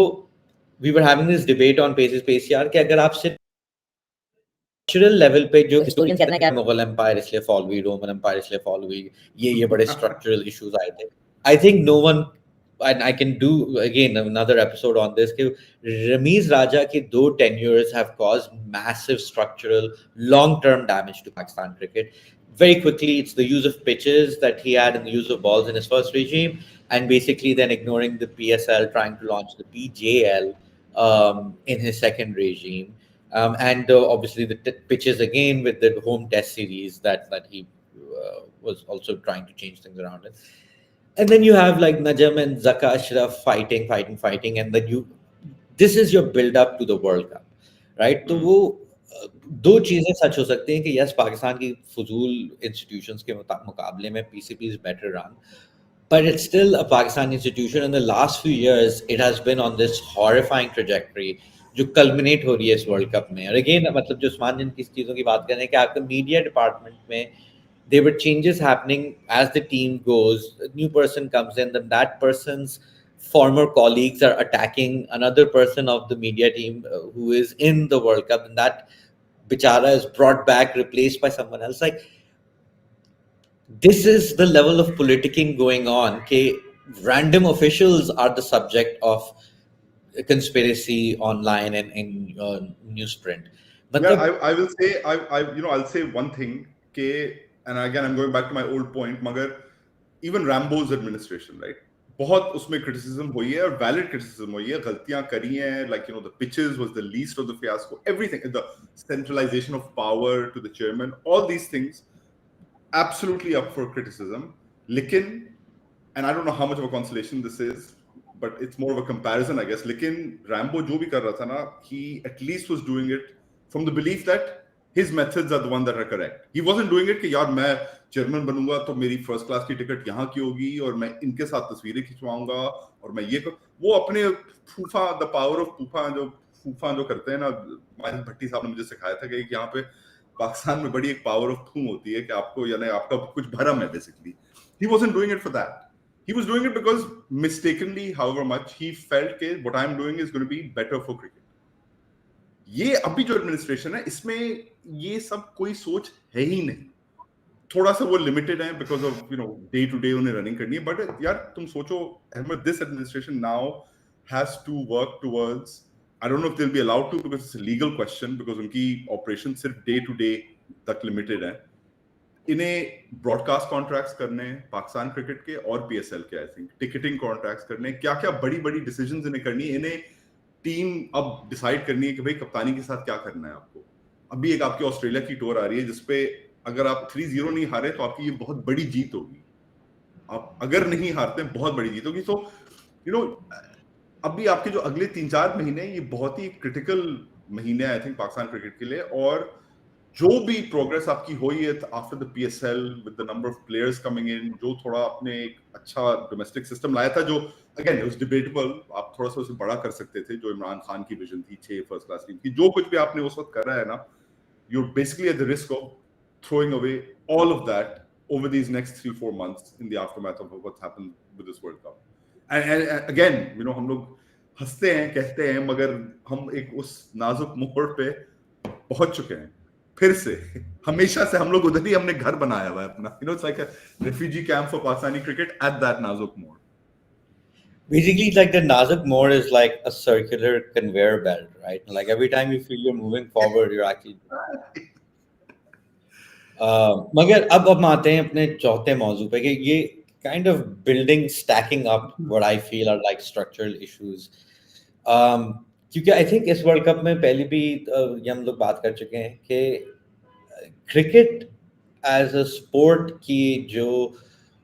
we were having this debate on Paces यार कि अगर आप सिर्फ नेचुरल लेवल पे जो हिस्टोरियंस कहते हैं कि मुगल एम्पायर इसलिए फॉल हुई, रोमन एम्पायर इसलिए फॉल हुई, ये बड़े स्ट्रक्चरल इश्यूज आए थे. I think no one, and I can do again another episode on this, कि Ramiz Raja के 2 tenures have caused massive structural long-term damage to Pakistan cricket. Very quickly, it's the use of pitches that he had and the use of balls in his first regime, and basically then ignoring the PSL, trying to launch the PJL in his second regime. And obviously the pitches again with the home test series that he was also trying to change things around it. And then you have like Najam and Zaka Ashraf fighting, and then you this is your build up to the World Cup, right? तो वो दो चीजें सच हो सकती हैं कि yes Pakistan की फजूल इंस्टीट्यूशंस के मुकाबले में PCP is better run, but it's still a Pakistan institution. In the last few years, it has been on this horrifying trajectory जो कल्मिनेट हो रही है इस वर्ल्ड कप में. और अगेन मतलब जो उस्मान जिन किस चीज़ों की बात कर रहे हैं कि आपका मीडिया डिपार्टमेंट में there were changes happening as the team goes. A new person comes in, then that person's former colleagues are attacking another person of the media team who is in the World Cup, and that bichara is brought back, replaced by someone else. Like, this is the level of politicking going on. Okay, random officials are the subject of conspiracy online and in newsprint. Yeah, मतलब I will say I'll say one thing. Okay, and again I'm going back to my old point. Magar even Rambo's administration, right? बहुत उसमें criticism हुई है और valid criticism हुई है, गलतियां करी हैं, like the pitches was the least of the fiasco, everything, the centralization of power to the chairman, all these things absolutely up for criticism. लेकिन, and I don't know how much of a consolation this is, but it's more of a comparison, I guess. लेकिन Rambo जो भी कर रहा था ना, he at least was doing it from the belief that his methods are the one that are correct. He wasn't doing it कि यार मैं चेयरमैन बनूंगा तो मेरी फर्स्ट क्लास की टिकट यहाँ की होगी और मैं इनके साथ तस्वीरें खिंचवाऊंगा और मैं ये वो अपने फूफा, द पावर ऑफ फूफा जो करते हैं ना, माहिर भट्टी साहब ने मुझे सिखाया था कि यहाँ पे पाकिस्तान में बड़ी एक पावर ऑफ फू होती है कि आपको यानी आपका कुछ भरम है basically. He wasn't doing it for that. He was doing it because mistakenly, however much, he felt that what I'm doing is going to be better for cricket. ये अभी जो एडमिनिस्ट्रेशन है इसमें ये सब कोई सोच है ही नहीं. थोड़ा सा वो लिमिटेड है because of day to day उन्हें रनिंग करनी है. बट यार तुम सोचो, Ahmed, this administration now has to work towards, I don't know if they will be allowed to because it's a legal question, because उनकी ऑपरेशन सिर्फ day to day तक limited है. इन्हें ब्रॉडकास्ट कॉन्ट्रैक्ट्स करने पाकिस्तान क्रिकेट के और पीएसएल के, I think ticketing contracts करने, क्या क्या बड़ी बड़ी डिसीजंस इन्हें करनी है. इन्हें टीम अब डिसाइड करनी है कि भाई कप्तानी के साथ क्या करना है आपको. अभी एक आपकी ऑस्ट्रेलिया की टूर आ रही है जिसपे अगर आप 3-0 नहीं हारे तो आपकी ये बहुत बड़ी जीत होगी. आप अगर नहीं हारते बहुत बड़ी जीत होगी. तो अभी आपके जो अगले 3-4 महीने ये बहुत ही क्रिटिकल महीने आई थिंक पाकिस्तान क्रिकेट के लिए. और जो भी प्रोग्रेस आपकी हुई है after the PSL with the number of players coming in, जो थोड़ा अपने एक अच्छा डोमेस्टिक सिस्टम लाया था, जो अगेन इट वाज डिबेटेबल, आप थोड़ा सा उसे बड़ा कर सकते थे, जो इमरान खान की विजन थी 6 फर्स्ट क्लास टीम की. जो कुछ भी आपने उस वक्त करा है ना, you are basically at the risk of throwing away all of that over these next 3-4 months in the aftermath of what's happened with this World Cup. And again, हम लोग हंसते हैं, कहते हैं, मगर हम एक उस नाजुक मोड़ पे पहुंच चुके हैं फिर से. हमेशा से हम लोग उधर ही हमने घर बनाया हुआ है अपना. It's like a refugee camp for Pakistani cricket at that नाजुक मोड़. Basically, like the Nazuk Mode is like a circular conveyor belt, right? Like every time you feel you're moving forward, you're actually. मगर अब हम आते हैं अपने चौथे मौजू पे कि ये kind of building stacking up what I feel are like structural issues. क्योंकि आई थिंक इस वर्ल्ड कप में पहले भी ये हम लोग बात कर चुके हैं कि क्रिकेट एज अ स्पोर्ट की जो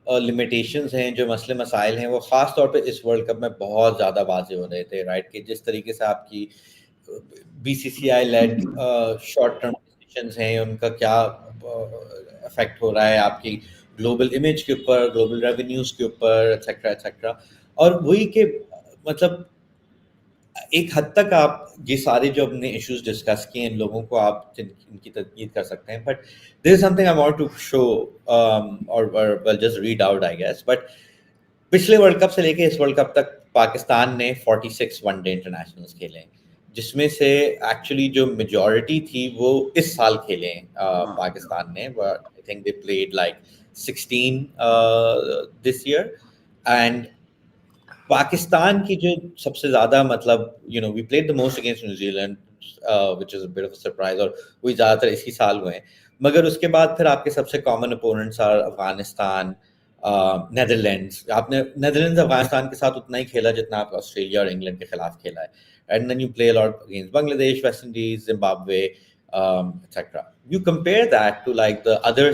लिमिटेशंस हैं, जो मसले मसाइल हैं, वो ख़ास तौर पे इस वर्ल्ड कप में बहुत ज़्यादा वाजे हो रहे थे, राइट? कि जिस तरीके से आपकी BCCI led short term decisions हैं, उनका क्या इफेक्ट हो रहा है आपकी ग्लोबल इमेज के ऊपर, ग्लोबल रेवेन्यूज़ के ऊपर, एक्सेट्रा एक्सेट्रा. और वही कि मतलब एक हद तक आप ये सारे जो अपने इश्यूज डिस्कस किए इन लोगों को आप इनकी तनकीद कर सकते हैं. But there is something I want to show or well just read out I guess. But पिछले वर्ल्ड कप से लेके इस वर्ल्ड कप तक पाकिस्तान ने 46 वनडे इंटरनेशनल्स खेले, जिसमें से एक्चुअली जो मेजॉरिटी थी वो इस साल खेले पाकिस्तान ने. I think they played like 16 this year. And Pakistan की जो सबसे ज्यादा मतलब we played the most against New Zealand which is a bit of a surprise, और वही ज्यादातर इसी साल हुए हैं. मगर उसके बाद फिर आपके सबसे common opponents are Afghanistan, Netherlands, आपने नेदरलैंड्स अफगानिस्तान के साथ उतना ही खेला जितना आप ऑस्ट्रेलिया और इंग्लैंड के खिलाफ खेला है, and then you play a lot against Bangladesh, West Indies, Zimbabwe, etc. You compare that to like the other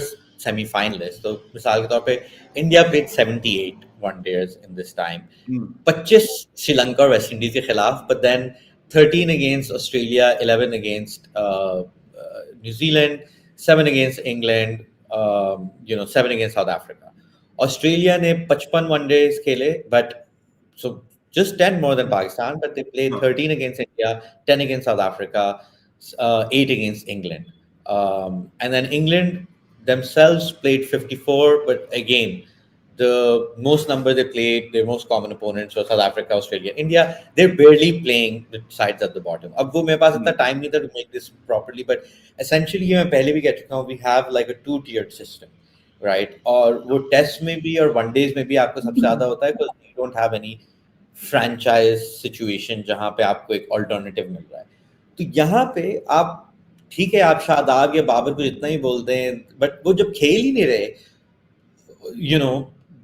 semi-finalists. तो मिसाल के तौर पे India played 78 one-days in this time. 25 Sri Lanka और वेस्ट इंडीज के खिलाफ, but then 13 against Australia, 11 against New Zealand, 7 against England, 7 against South Africa. Australia ने 55 one-days खेले, but so just 10 more than Pakistan, but they played 13 against India, 10 against South Africa, 8 against England. And then England themselves played 54, but again, the most number they played, their most common opponents were South Africa, Australia, India. They're barely playing the sides at the bottom. अब वो मेरे पास इतना time नहीं था to make this properly, but essentially ये मैं पहले भी कह चुका हूँ, we have like a two-tiered system, right? और वो टेस्ट में भी और वनडेज में भी आपको सबसे ज्यादा होता है because you don't have any franchise situation जहाँ पे आपको एक alternative मिल रहा है. तो यहाँ पे आप ठीक है, आप शादाब या बाबर को जितना ही बोलते हैं, बट वो जब खेल ही नहीं रहे,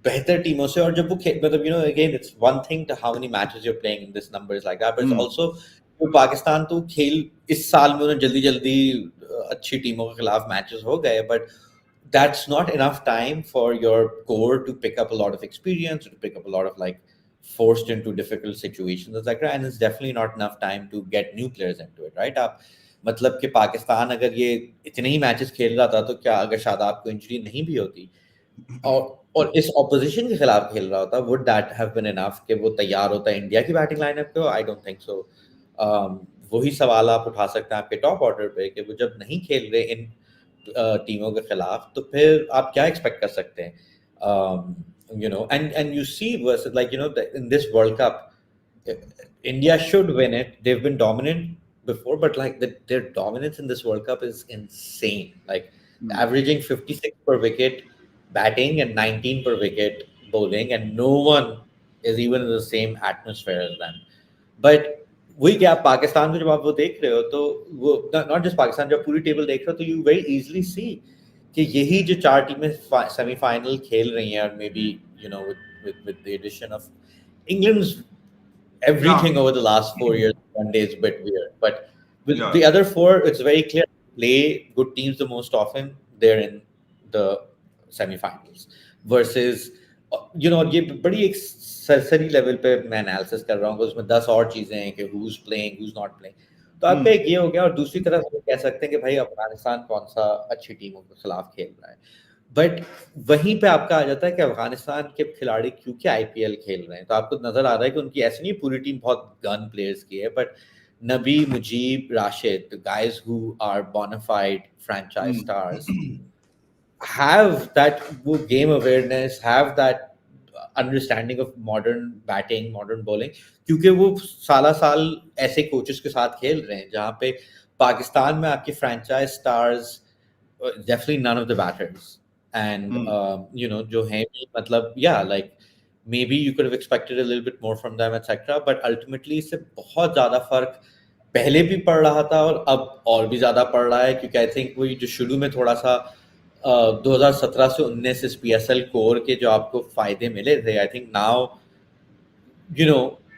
बेहतर टीमों से, और जब वो मतलब again it's one thing to how many matches you are playing in this numbers like that, but it's also Pakistan तो खेल इस साल में उन्हें जल्दी जल्दी अच्छी टीमों के खिलाफ मैचेस हो गए, but that's not enough time for your core to pick up a lot of experience, to pick up a lot of like forced into difficult situations, etc. And it's definitely not enough time to get new players into it, right? आप मतलब कि पाकिस्तान अगर ये इतने ही matches खेल रहा था, तो क्या अगर शादाब को इंजरी नहीं भी होती और इस ऑपोजिशन के खिलाफ खेल रहा होता, would that have been enough कि वो तैयार होता है इंडिया की बैटिंग लाइनअप पे? I don't think so. वही सवाल आप उठा सकते हैं आपके टॉप ऑर्डर पे कि वो जब नहीं खेल रहे इन टीमों के खिलाफ, तो फिर आप क्या एक्सपेक्ट कर सकते हैं? And you see versus like in this world cup, India should win it. They've been dominant before, but like their dominance in this World Cup is insane. Like averaging 56 per wicket batting and 19 per wicket bowling, and no one is even in the same atmosphere as them. But वही क्या, पाकिस्तान को जब आप वो देख रहे हो, तो वो नॉट जस्ट पाकिस्तान, जब पूरी टेबल देख रहे हो, तो यू वेरी इजीली सी कि यही जो चार टीमें सेमीफाइनल खेल रही हैं, और may be with the addition of England's everything over the last 4 years, one day is a bit weird. But with the other four, it's very clear. Play good teams the most often, they're in the semi-finals. Versus, ये बड़ी एक सरसरी level पे मैं analysis कर रहा हूँ, उसमें 10 और चीजें हैं कि who's playing, who's not playing. तो आपका एक ये हो गया, और दूसरी तरफ हम कह सकते हैं कि भाई अफगानिस्तान कौन सा अच्छी टीमों के खिलाफ खेल रहा है. बट वहीं पे आपका आ जाता है कि अफगानिस्तान के खिलाड़ी क्योंकि आईपीएल खेल रहे हैं, तो आपको नजर आ रहा है कि उनकी ऐसी नहीं पूरी टीम बहुत गन प्लेयर्स की है, but Nabi, Mujib, Rashid, the guys who are bona fide franchise stars, have that game awareness, have that understanding of modern batting, modern bowling, क्योंकि वो साला साल ऐसे कोचेस के साथ खेल रहे हैं जहाँ पे पाकिस्तान में आपके franchise stars, definitely none of the batters, and जो हैं मतलब like maybe you could have expected a little bit more from them, etc. But ultimately इससे बहुत ज़्यादा फर्क पहले भी पड़ रहा था और अब और भी ज़्यादा पड़ रहा है, क्योंकि आई थिंक वही जो शुरू में थोड़ा सा 2017 से 19 इस पीएसएल कोर के जो आपको फायदे मिले थे, I think now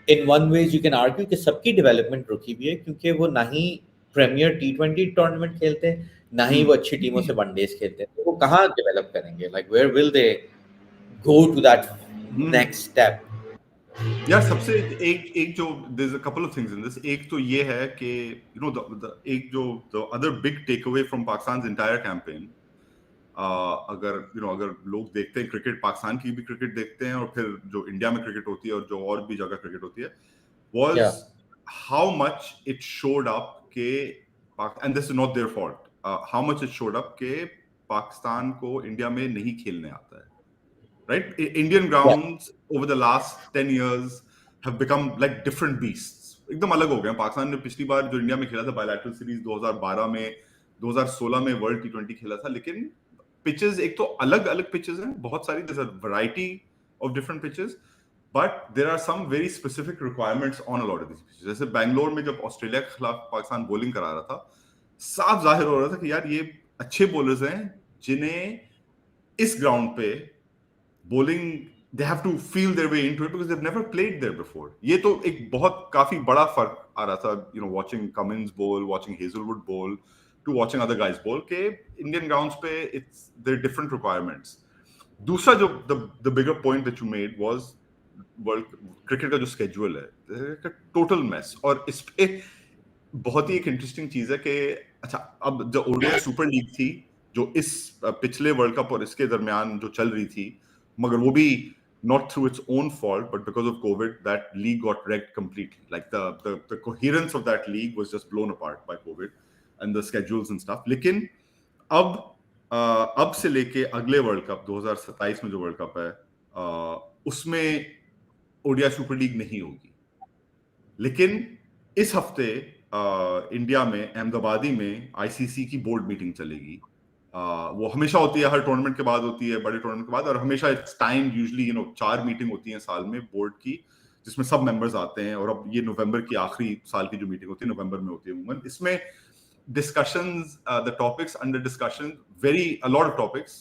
in one ways you can argue कि सबकी डेवलपमेंट रुकी हुई है, क्योंकि वो ना ही प्रीमियर टी20 टूर्नामेंट खेलते हैं, ना ही वो अच्छी टीमों से वनडेज खेलते हैं, तो वो कहाँ डेवलप करेंगे? Like where will they go to that next step? यार सबसे एक जो there's a couple of things in this. एक तो ये है कि एक जो the other big takeaway from Pakistan's entire campaign, अगर लोग देखते हैं क्रिकेट, पाकिस्तान की भी क्रिकेट देखते हैं और फिर जो इंडिया में क्रिकेट होती है और जो और भी जगह क्रिकेट होती है, was how much it showed up के, and this is not their fault, how much it showed up के पाकिस्तान को इंडिया में नहीं खेलने आता है. Right? Indian grounds over the last 10 years have become like different beasts. एकदम अलग हो गए. पाकिस्तान ने पिछली बार जो इंडिया में खेला था बायलैटरल सीरीज 2012 में, 2016 में वर्ल्ड टी20 खेला था, लेकिन पिचेस एक तो अलग अलग पिचेस हैं, बहुत सारी, there's a variety of different pitches, but there are some very specific requirements on a lot of these pitches. जैसे बैंगलोर में जब ऑस्ट्रेलिया के खिलाफ पाकिस्तान बॉलिंग करा रहा था, साफ जाहिर हो रहा था कि यार ये अच्छे बॉलर्स हैं जिन्हें इस ग्राउंड पे bowling, they have to feel their way into it because they've never played there before. ये तो एक बहुत काफी बड़ा फर्क आ रहा था, you know, watching Cummins bowl, watching Hazelwood bowl, to watching other guys bowl, के Indian grounds पे it's there are different requirements. दूसरा जो the bigger point that you made was world cricket का जो स्केड्यूल है टोटल मेस, और इस पे बहुत ही एक इंटरेस्टिंग चीज है कि अच्छा, अब जो ओडीआई सुपर लीग थी जो इस पिछले वर्ल्ड कप और इसके दरमियान जो चल रही थी, मगर वो भी not through its own fault but because of COVID, that league got wrecked completely. Like the coherence of that league was just blown apart by COVID and the schedules and stuff. लेकिन अब से लेके अगले world cup 2027 में जो world cup है, उसमें ODI super league नहीं होगी, लेकिन इस हफ्ते इंडिया में अहमदाबादी में आईसीसी की बोर्ड मीटिंग चलेगी। वो हमेशा होती है, हर टूर्नामेंट के बाद होती है, बड़े टूर्नामेंट के बाद, और हमेशा इट्स टाइम यूजुअली 4 मीटिंग होती है साल में बोर्ड की, जिसमें सब मेंबर्स आते हैं, और अब ये नवंबर की आखिरी साल की जो मीटिंग होती है नवंबर में होती है अमूमन। इसमें discussions, the topics under discussion a lot of topics,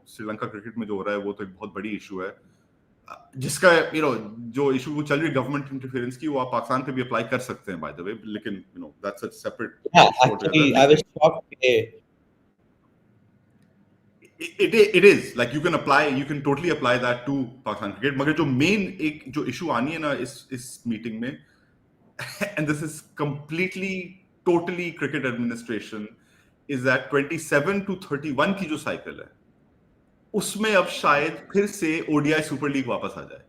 Sri Lanka cricket में जो हो रहा है वो तो एक बहुत बड़ी इशू है, जिसका जो इशू वो चल रही है गवर्नमेंट इंटरफेरेंस की, वो आप पाकिस्तान पे भी अप्लाई कर सकते हैं बाय द वे, लेकिन that's a separate actually I was shocked. It is like you can totally apply that to Pakistan cricket, मगर जो मेन एक जो इशू आनी है ना इस मीटिंग में and this is completely totally cricket administration, is that 27 to 31 की जो साइकिल है उसमें अब शायद फिर से ओडीआई सुपर लीग वापस आ जाए।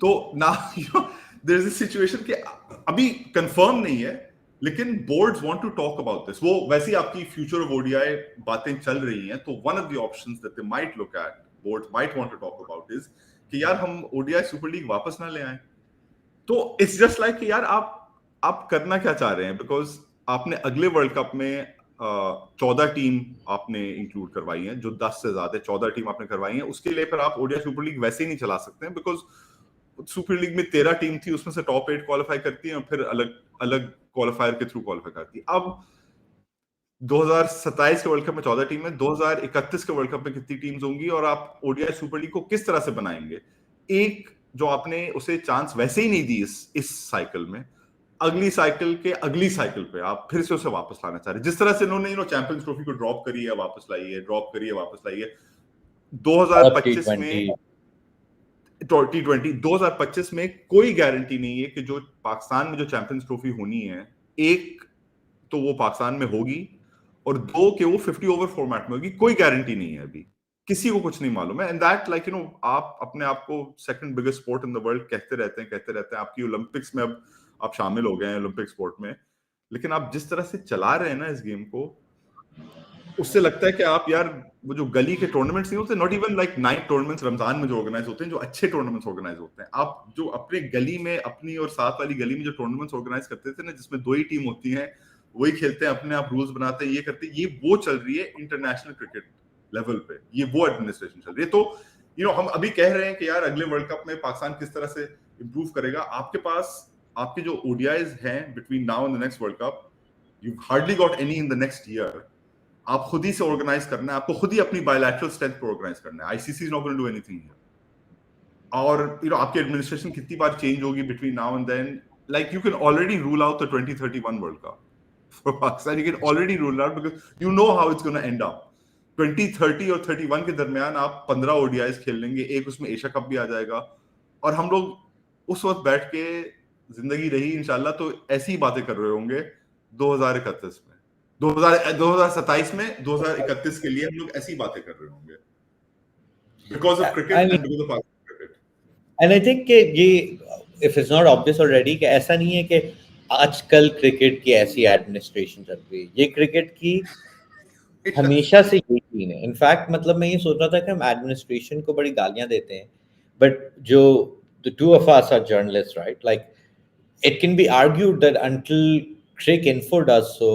तो ना देयर इज अ सिचुएशन कि अभी कंफर्म नहीं है, लेकिन boards want to talk about this. वो वैसे ही आपकी फ्यूचर ऑफ ओडीआई बातें चल रही हैं, तो one of the options that they might look at, boards might want to talk about is कि यार हम ओडीआई सुपर लीग वापस ना ले आए। तो इट्स जस्ट लाइक कि यार आप करना क्या चाह रहे हैं, बिकॉज आपने अगले वर्ल्ड कप में 14 टीम आपने इंक्लूड करवाई है, जो 10 से ज्यादा 14 टीम आपने करवाई है, उसके लिए फिर आप ओडीआई सुपर लीग वैसे ही नहीं चला सकते हैं, बिकॉज सुपर लीग में 13 टीम थी, उसमें से टॉप 8 क्वालिफाई करती है और फिर अलग अलग क्वालिफायर के थ्रू क्वालिफाई करती है। अब 2027 के वर्ल्ड कप में 14 टीम है, 2031 के वर्ल्ड कप में कितनी टीम्स होंगी, और आप ओडीआई सुपर लीग को किस तरह से बनाएंगे? एक जो आपने उसे चांस वैसे ही नहीं दी इस साइकिल में, अगली साइकिल के अगली साइकिल पे आप फिर से उसे वापस लाना चाह रहे हैं, जिस तरह से इन्होंने चैंपियंस ट्रॉफी को ड्रॉप करी है, वापस लाई है, ड्रॉप करी है, वापस लाई है। 2025 में T20 2025 में कोई गारंटी नहीं है कि जो पाकिस्तान में जो चैंपियंस ट्रॉफी होनी है, एक तो वो पाकिस्तान में होगी, और दो के वो 50 ओवर फॉर्मेट में होगी। कोई गारंटी नहीं है, अभी किसी को कुछ नहीं मालूम है। एंड दैट लाइक आप अपने आप को second biggest sport in the world कहते रहते हैं। आपकी ओलंपिक्स में अब आप शामिल हो गए हैं, ओलंपिक स्पोर्ट में, लेकिन आप जिस तरह से चला रहे हैं ना इस गेम को, उससे लगता है कि आप यार वो जो गली के टूर्नामेंट्स नहीं होते, not even like night tournaments Ramzan में जो ऑर्गेनाइज होते हैं, जो अच्छे टूर्नामेंट्स ऑर्गेनाइज होते हैं, आप जो अपने गली में, अपनी और साथ वाली गली में जो टूर्नामेंट्स ऑर्गेनाइज करते थे ना, जिसमें 2 ही टीम होती हैं, वही खेलते हैं, अपने आप रूल्स बनाते हैं, ये करते हैं, ये वो चल रही है इंटरनेशनल क्रिकेट लेवल पे, ये वो एडमिनिस्ट्रेशन चल रही है। तो हम अभी कह रहे हैं कि यार अगले वर्ल्ड कप में पाकिस्तान किस तरह से इंप्रूव करेगा। आपके पास आपके जो ओडीआईज हैं between now and the next world cup, you hardly got any in the next year. आप खुद ही से ऑर्गेनाइज करना है, आपको खुद ही अपनी बायलैटरल स्ट्रेंथ पर ऑर्गेनाइज करना है। ICC is not going to do anything here. और आपकी एडमिनिस्ट्रेशन कितनी बार चेंज होगी between now and then, like you can already rule out the 2031 world cup for Pakistan. You can already rule out because you know how it's gonna end up. 2030 और 31 के दरमियान आप 15 ODIs खेल लेंगे, एक उसमें एशिया कप भी आ जाएगा, और हम लोग उस वक्त बैठ के, जिंदगी रही इंशाल्लाह तो ऐसी ही बातें कर रहे होंगे 2031 में, 2027 में, 2031 के लिए हम लोग ऐसी बातें कर रहे होंगे, because of cricket and because of cricket. And I think कि ये if it's not obvious already कि ऐसा नहीं है कि आजकल क्रिकेट की ऐसी एडमिनिस्ट्रेशन चल रही है, ये क्रिकेट की हमेशा से यही सीन है। इनफैक्ट मतलब मैं ये सोच रहा था कि हम एडमिनिस्ट्रेशन को बड़ी गालियां देते हैं, बट जो the two of us are journalists, right? Like it can be argued that until Crick Info does so,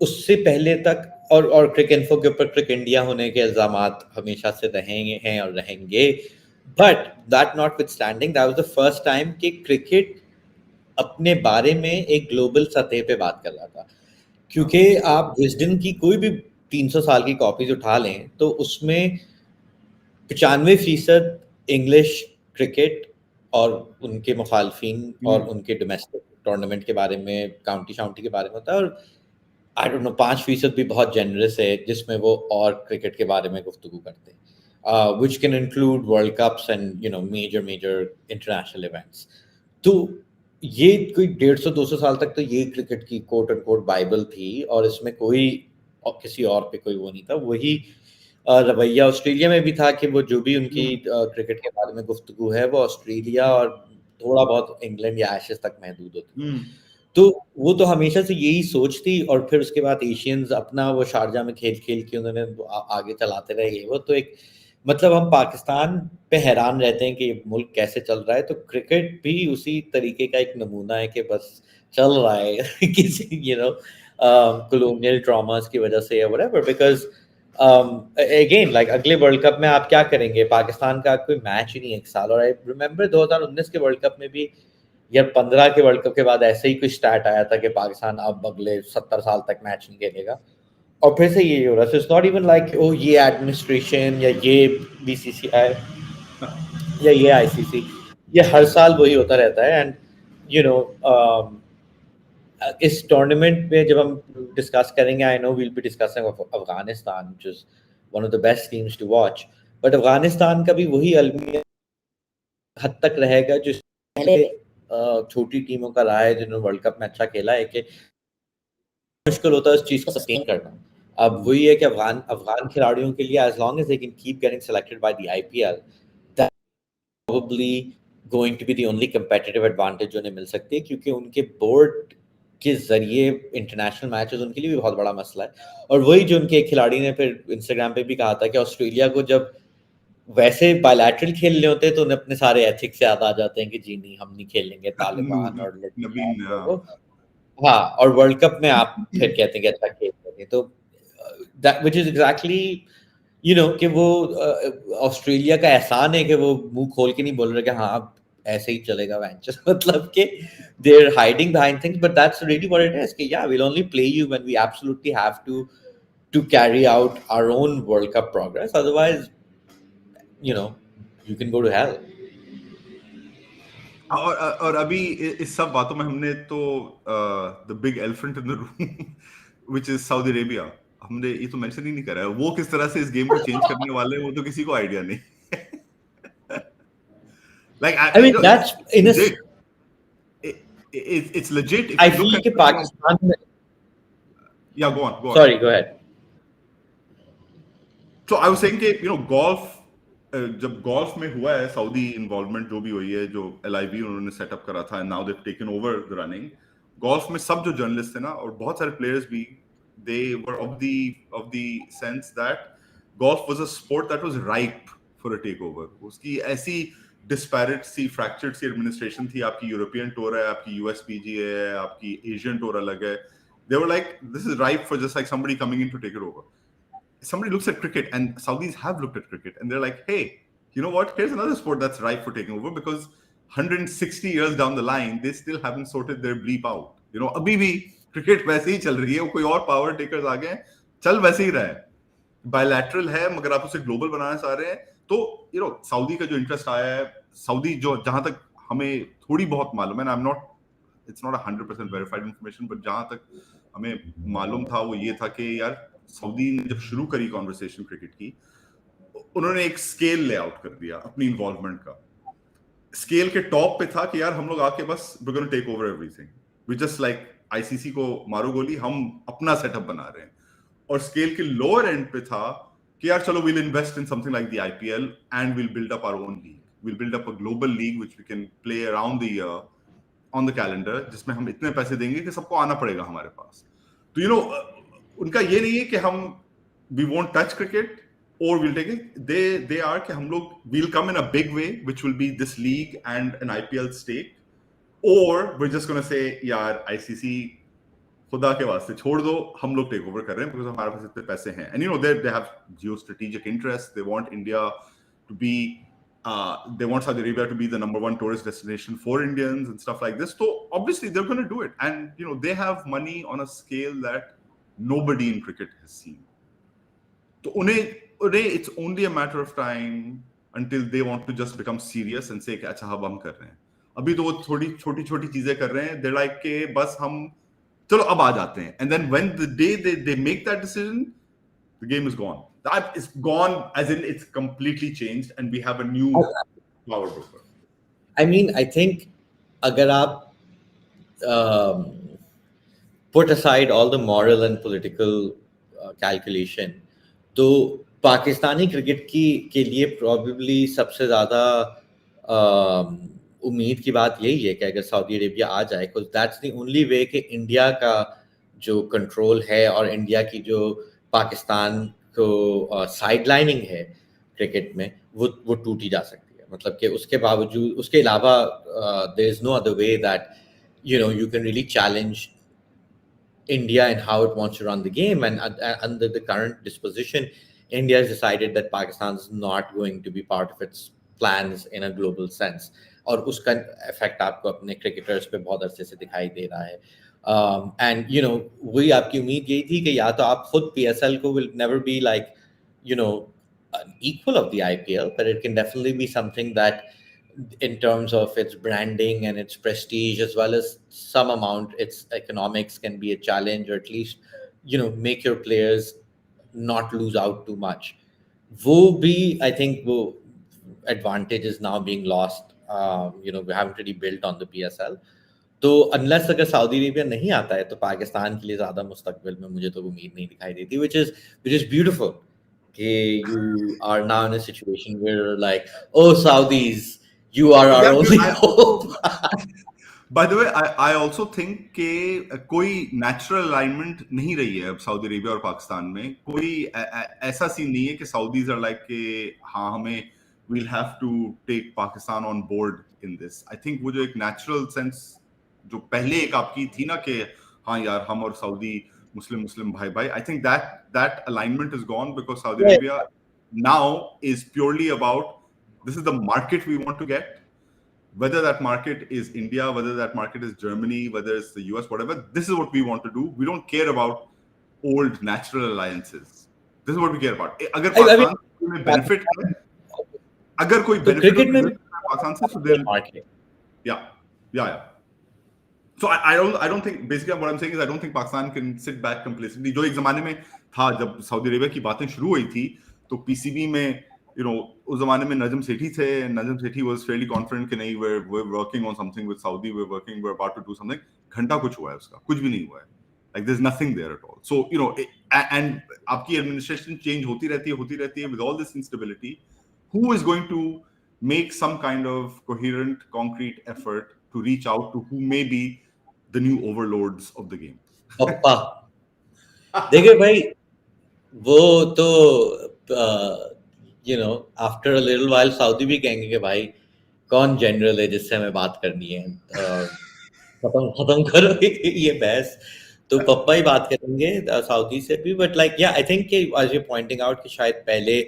उससे पहले तक और क्रिक इन्फो के ऊपर क्रिक इंडिया होने के इल्जामात हमेशा से रहेंगे हैं और रहेंगे, but that not with standing that was the first time कि क्रिकेट अपने बारे में एक ग्लोबल सतह पे बात कर रहा था। क्योंकि आप विजडन की कोई भी 300 साल की कॉपीज उठा लें तो उसमें 95% इंग्लिश क्रिकेट और उनके मुखालफिन और उनके डोमेस्टिक टूर्नामेंट के बारे में, काउंटी शाउंटी के बारे में होता है, और आई डोंट नो 5% भी बहुत जेनरस है जिसमें वो और क्रिकेट के बारे में गुफ्तगू करते हैं, which can include world cups and major major international events. तो ये कोई 150-200 साल तक तो ये क्रिकेट की कोट एंड कोट बाइबल थी, और इसमें कोई और किसी और पे कोई वो नहीं था। वही रवैया ऑस्ट्रेलिया में भी था कि वो जो भी उनकी क्रिकेट के बारे में गुफ्तगू है वो ऑस्ट्रेलिया और थोड़ा बहुत इंग्लैंड या एशेज तक महदूद होती है। तो वो तो हमेशा से यही सोच थी, और फिर उसके बाद एशियंस अपना वो शारजा में खेल खेल के उन्होंने आगे चलाते रहे। ये वो तो एक मतलब हम पाकिस्तान पे हैरान रहते हैं कि ये मुल्क कैसे चल रहा है, तो क्रिकेट भी उसी तरीके का एक नमूना है कि बस चल रहा है किसी colonial traumas की वजह से या whatever, because again like अगले वर्ल्ड कप में आप क्या करेंगे? पाकिस्तान का कोई मैच ही नहीं है एक साल। और आई रिमेम्बर 2019 के वर्ल्ड कप में भी या 15 के वर्ल्ड कप के बाद ऐसे ही कुछ स्टैट आया था कि पाकिस्तान अब अगले 70 साल तक मैच नहीं खेलेगा, और फिर से ये हो रहा है। It's not even like oh ये एडमिनिस्ट्रेशन या ये बीसीसीआई या ये आईसीसी, ये हर साल वही होता रहता है। एंड यू नो इस टूर्नामेंट में जब हम डिस्कस करेंगे, I know we'll be discussing Afghanistan which is one of the best teams to watch, but Afghanistan का भी वही अलमिया हद तक रहेगा जो पहले छोटी टीमों का रहा है जिन्होंने वर्ल्ड कप में अच्छा खेला है, कि मुश्किल होता है उस चीज को सस्टेन करना। अब वही है कि अफगान अफगान खिलाड़ियों के लिए as long as they can keep getting selected by the IPL, probably going to be the only competitive advantage जो उन्हें मिल सकती है, क्योंकि उनके बोर्ड के जरिए इंटरनेशनल मैचेस उनके लिए भी बहुत बड़ा मसला है। और वही जो उनके एक खिलाड़ी ने फिर इंस्टाग्राम पे भी कहा था कि ऑस्ट्रेलिया को जब वैसे बायलैटरल खेलने होते हैं तो उन्हें अपने सारे एथिक्स याद आ जाते हैं कि जी नहीं हम नहीं खेलेंगे, तालिबान और नबीन हाँ, और वर्ल्ड कप में आप फिर कहते हैं कि अच्छा खेल रहे हैं। तो दैट व्हिच इज एग्जैक्टली कि वो ऑस्ट्रेलिया का एहसान है कि वो मुंह खोल के नहीं बोल रहे कि हाँ ऐसे ही चलेगा मैच मतलब कि they are hiding behind things, but that's really what it is कि या we will only play you when we absolutely have to carry out our own world cup progress, otherwise you know you can go to hell. और अभी इस सब बातों में हमने तो the big elephant in the room which is Saudi Arabia, हमने ये तो मेंशन ही नहीं करा है। वो किस तरह से इस गेम को चेंज करने वाले हैं वो तो किसी को आइडिया नहीं। Like I mean that's in a it's legit if I you look feel at कि पाकिस्तान में yeah go on sorry go ahead. So I was saying कि golf जब गोल्फ में हुआ है सऊदी इन्वॉल्वमेंट जो भी हुई है, जो LIV उन्होंने सेटअप करा था and now they have taken over the running, golf में सब जो जर्नलिस्ट थे ना और बहुत सारे प्लेयर्स भी, they were of the sense that golf was a sport that was ripe for a takeover. उसकी ऐसी डिस्पैरेट सी फ्रैक्चर्ड सी एडमिनिस्ट्रेशन थी, आपकी यूरोपियन टूर है, आपकी USPGA है, आपकी एशियन टूर अलग है। They were like this is ripe for just like somebody coming in to take it over. Somebody looks at cricket, and Saudis have looked at cricket, and they're like, hey, you know what? Here's another sport that's ripe for taking over, because 160 years down the line, they still haven't sorted their bleep out. अभी भी cricket वैसे ही चल रही है, कोई और power takers आ गए, चल वैसे ही रहा है, बायलैटरल है, मगर आप उसे ग्लोबल बनाना चाह रहे हैं। तो सऊदी का जो इंटरेस्ट आया है, सऊदी जो जहां तक हमें थोड़ी बहुत मालूम है, I am not, it's not 100% verified information, but जहां तक हमें मालूम था वो ये था कि यार सऊदी ने जब शुरू करी कॉन्वर्सेशन क्रिकेट की, उन्होंने एक स्केल लेआउट कर दिया अपनी इन्वॉल्वमेंट का। स्केल के टॉप पे था कि यार हम लोग आके बस we gonna take over everything, we just like ICC को मारो गोली, हम अपना सेटअप बना रहे हैं। और स्केल के लोअर एंड पे था कि यार चलो we'll invest in something like the IPL and we'll build up our own league, we'll build up a global league which we can play around the year on the calendar, जिसमें हम इतने पैसे देंगे कि सबको आना पड़ेगा हमारे पास। तो उनका ये नहीं है कि हम वी वोंट टच क्रिकेट और will take it, they are कि हम लोग will come in a big way which will be this league and an IPL stake, और वी जस्ट गोना से यार ICC खुदा के वास्ते छोड़ दो, हम लोग टेक ओवर कर रहे हैं बिकॉज़ हमारे पास इतने पैसे हैं। And they have geo strategic interest, they want India to be they want Saudi Arabia to be the number 1 tourist destination for Indians and stuff like this. So obviously they're going to do it, and they have money on a scale that nobody in cricket has seen. तो उन्हें today it's only a matter of time until they want to just become serious and say कि अच्छा अब हम कर रहे हैं. अभी तो वो थोड़ी छोटी छोटी चीजें कर रहे हैं. They're like के बस हम चलो अब आ जाते हैं. And then when the day they make that decision, the game is gone. That is gone, as in it's completely changed, and we have a new power broker. I mean, I think अगर आप um, put aside all the moral and political calculation, तो Pakistani cricket की के लिए probably सबसे ज़्यादा उम्मीद की बात यही है कि अगर सऊदी अरेबिया आ जाए, because that's the only way कि इंडिया का जो कंट्रोल है और इंडिया की जो पाकिस्तान को साइडलाइनिंग है क्रिकेट में वो टूटी जा सकती है. मतलब कि उसके बावजूद उसके अलावा there is no other way that you can really challenge India and how it wants to run the game. And under the current disposition, India has decided that Pakistan is not going to be part of its plans in a global sense. और उसका effect आपको अपने cricketers पे बहुत अच्छे से दिखाई दे रहा है. एंड वही आपकी उम्मीद यही थी कि या तो आप खुद PSL को will never be like you know an equal of the IPL, but it can definitely be something that in terms of its branding and its prestige, as well as some amount its economics, can be a challenge, or at least make your players not lose out too much. Wo bhi, I think wo advantage is now being lost. We haven't really built on the PSL. तो unless अगर Saudi Arabia नहीं आता है तो पाकिस्तान के लिए ज्यादा मुस्तकबिल में मुझे तो उम्मीद नहीं दिखाई देती, which is beautiful कि you are now in a situation where like, oh Saudis, you are our Yeah, only I hope. also, by the way, I also think कि कोई natural alignment नहीं रही है अब सऊदी अरेबिया और पाकिस्तान में. कोई ऐसा सीन नहीं है कि Saudis are like कि हाँ हमें we'll have to take Pakistan on board in this. I think वो जो एक natural sense जो पहले एक आपकी थी ना कि हाँ यार हम और सऊदी मुस्लिम भाई भाई, I think that alignment is gone because Saudi Yeah. Arabia now is purely about this is the market we want to get. Whether that market is India, whether that market is Germany, whether it's the US, whatever, this is what we want to do. We don't care about old natural alliances. This is what we care about. अगर I mean, Pakistan में benefit है, अगर कोई तो benefit cricket में भी पाकिस्तान से, so they'll, market. yeah. So I don't think, basically what I'm saying is I don't think Pakistan can sit back complacently. जो एक जमाने में था जब सऊदी अरेबिया की बातें शुरू हुई थी तो PCB में उस जमाने में नजम सेठी थे. Najam Sethi was fairly confident कि नहीं we're working on something with Saudi, we're about to do something. घंटा कुछ हुआ है उसका, कुछ भी नहीं हुआ है. Like there's nothing there at all. So and आपकी administration change होती रहती है with all this instability. Who is going to make some kind of coherent, concrete effort to reach out to who may be the new overlords of the game? पप्पा देखिए भाई, वो तो after a little while Saudi भी कहेंगे कि भाई कौन general है जिससे हमें बात करनी है, खत्म खत्म करो ये बहस. तो पप्पा ही बात करेंगे सऊदी से भी. बट लाइक या आई थिंक कि एज यू पॉइंटिंग आउट कि शायद पहले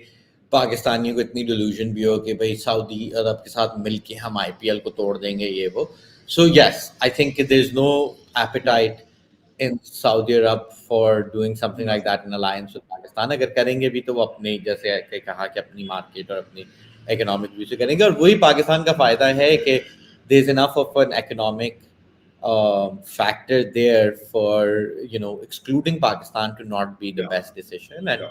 पाकिस्तानियों को इतनी डिल्यूजन भी हो कि भाई सऊदी अरब के साथ मिलके हम IPL को तोड़ देंगे ये वो. So yes, I think there is no appetite in Saudi Arab for doing something like that in alliance with Pakistan. अगर करेंगे भी तो वो अपने जैसे कहा कि अपनी मार्केट और अपनी इकोनॉमिक व्यू से करेंगे. और वही पाकिस्तान का फायदा है कि there is enough of an economic factor there for excluding Pakistan to not be the best decision. And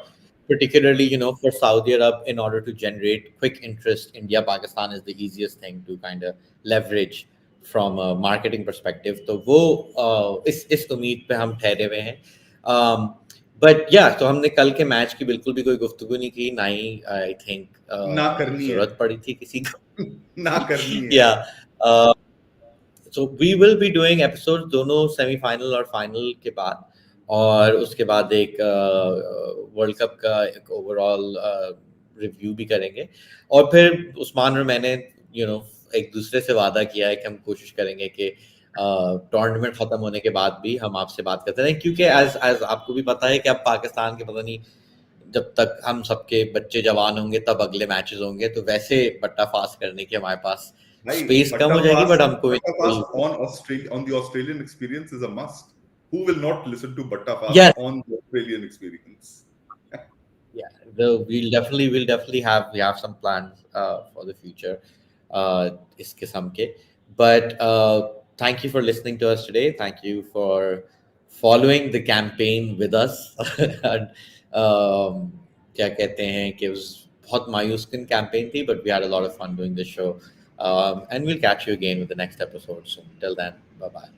particularly for Saudi Arab, in order to generate quick interest, India Pakistan is the easiest thing to kind of leverage from a marketing perspective. तो वो इस उम्मीद पे हम ठहरे हुए हैं. But या तो हमने कल के मैच की बिल्कुल भी कोई गुफ्तगू नहीं की, ना ही आई थिंक ना करनी है, जरूरत पड़ी थी किसी को ना करनी है. या so we will be doing episode दोनों सेमीफाइनल और फाइनल के बाद, और उसके बाद एक वर्ल्ड कप का एक ओवरऑल रिव्यू भी करेंगे. और फिर उस्मान और मैंने एक दूसरे से वादा किया है कि हम कोशिश करेंगे कि टूर्नामेंट खत्म होने के बाद भी हम आपसे बात करते रहें, क्योंकि एज आपको भी पता है कि अब पाकिस्तान के पता नहीं जब तक हम सबके बच्चे जवान होंगे तब अगले मैचेस होंगे, तो वैसे बट्टा फास्ट करने की हमारे पास स्पेस कम हो जाएगी. बट हमको on the Australian experience is a must. Who will not listen to Batta Fast yes. on the Australian experience? Yeah, we'll definitely have some plans for the future, इस किस्म के. But thank you for listening to us today. Thank you for following the campaign with us. And, क्या कहते हैं कि it was बहुत मायूस campaign थी, but we had a lot of fun doing this show. And we'll catch you again with the next episode soon. Till then, bye bye.